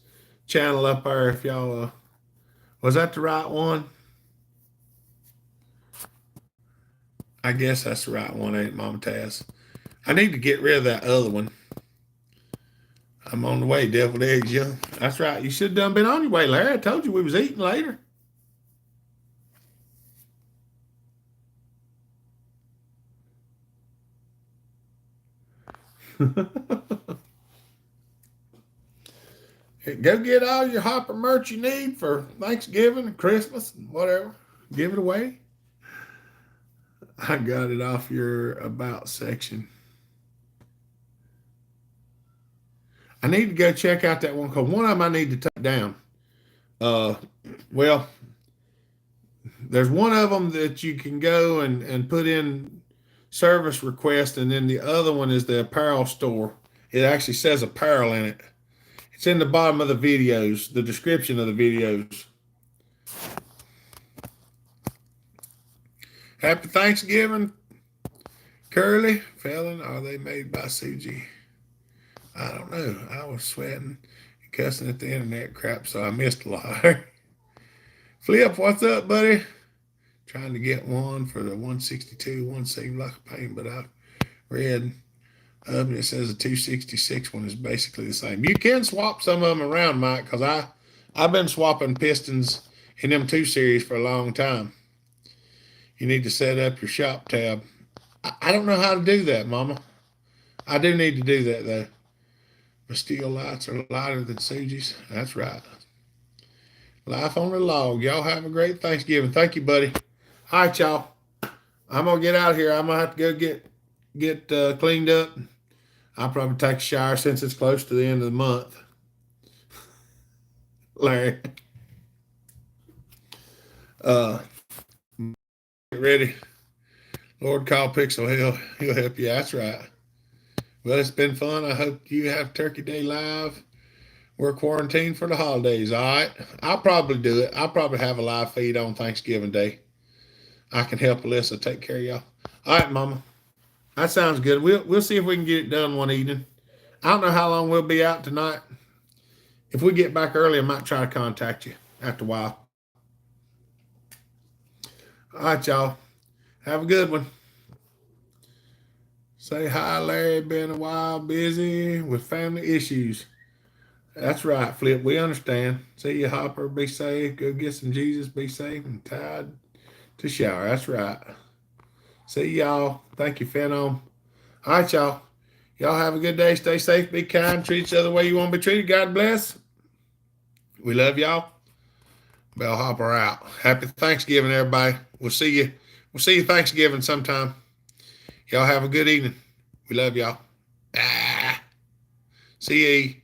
channel up there. If y'all, was that the right one? I guess that's the right one, ain't it, Mama Taz? I need to get rid of that other one. I'm on the way, deviled eggs, young. That's right. You should have done been on your way, Larry. I told you we was eating later. Go get all your Hopper merch you need for Thanksgiving and Christmas and whatever. Give it away. I got it off your about section. I need to go check out that one because one of them I need to take down. Well, there's one of them that you can go and put in service request, and then the other one is the apparel store. It actually says apparel in it. It's in the bottom of the videos, the description of the videos. Happy Thanksgiving, Curly. Felon, are they made by Suji? I don't know. I was sweating and cussing at the internet crap, so I missed a lot. Flip, what's up, buddy? Trying to get one for the 162. One seemed like a pain, but I read it says the 266 one is basically the same. You can swap some of them around, Mike, because I've been swapping pistons in them 2 series for a long time. You need to set up your shop tab. I don't know how to do that, Mama. I do need to do that, though. The steel lights are lighter than Suji's. That's right. Life on the log. Y'all have a great Thanksgiving. Thank you, buddy. All right, y'all. I'm going to get out of here. I'm going to have to go get cleaned up. I'll probably take a shower since it's close to the end of the month. Larry. Get ready. Lord, call Pixel. He'll help you. That's right. Well, it's been fun. I hope you have Turkey Day live. We're quarantined for the holidays. All right. I'll probably do it. I'll probably have a live feed on Thanksgiving Day. I can help Alyssa take care of y'all. All right, Mama. That sounds good. We'll see if we can get it done one evening. I don't know how long we'll be out tonight. If we get back early, I might try to contact you after a while. All right, y'all. Have a good one. Say hi, Larry. Been a while busy with family issues. That's right, Flip. We understand. See you, Hopper. Be safe. Go get some Jesus. Be safe and tied to shower. That's right. See y'all. Thank you, Phenom. All right, y'all. Y'all have a good day. Stay safe. Be kind. Treat each other the way you want to be treated. God bless. We love y'all. Bell Hopper out. Happy Thanksgiving, everybody. We'll see you. We'll see you Thanksgiving sometime. Y'all have a good evening. We love y'all. Ah. See ye.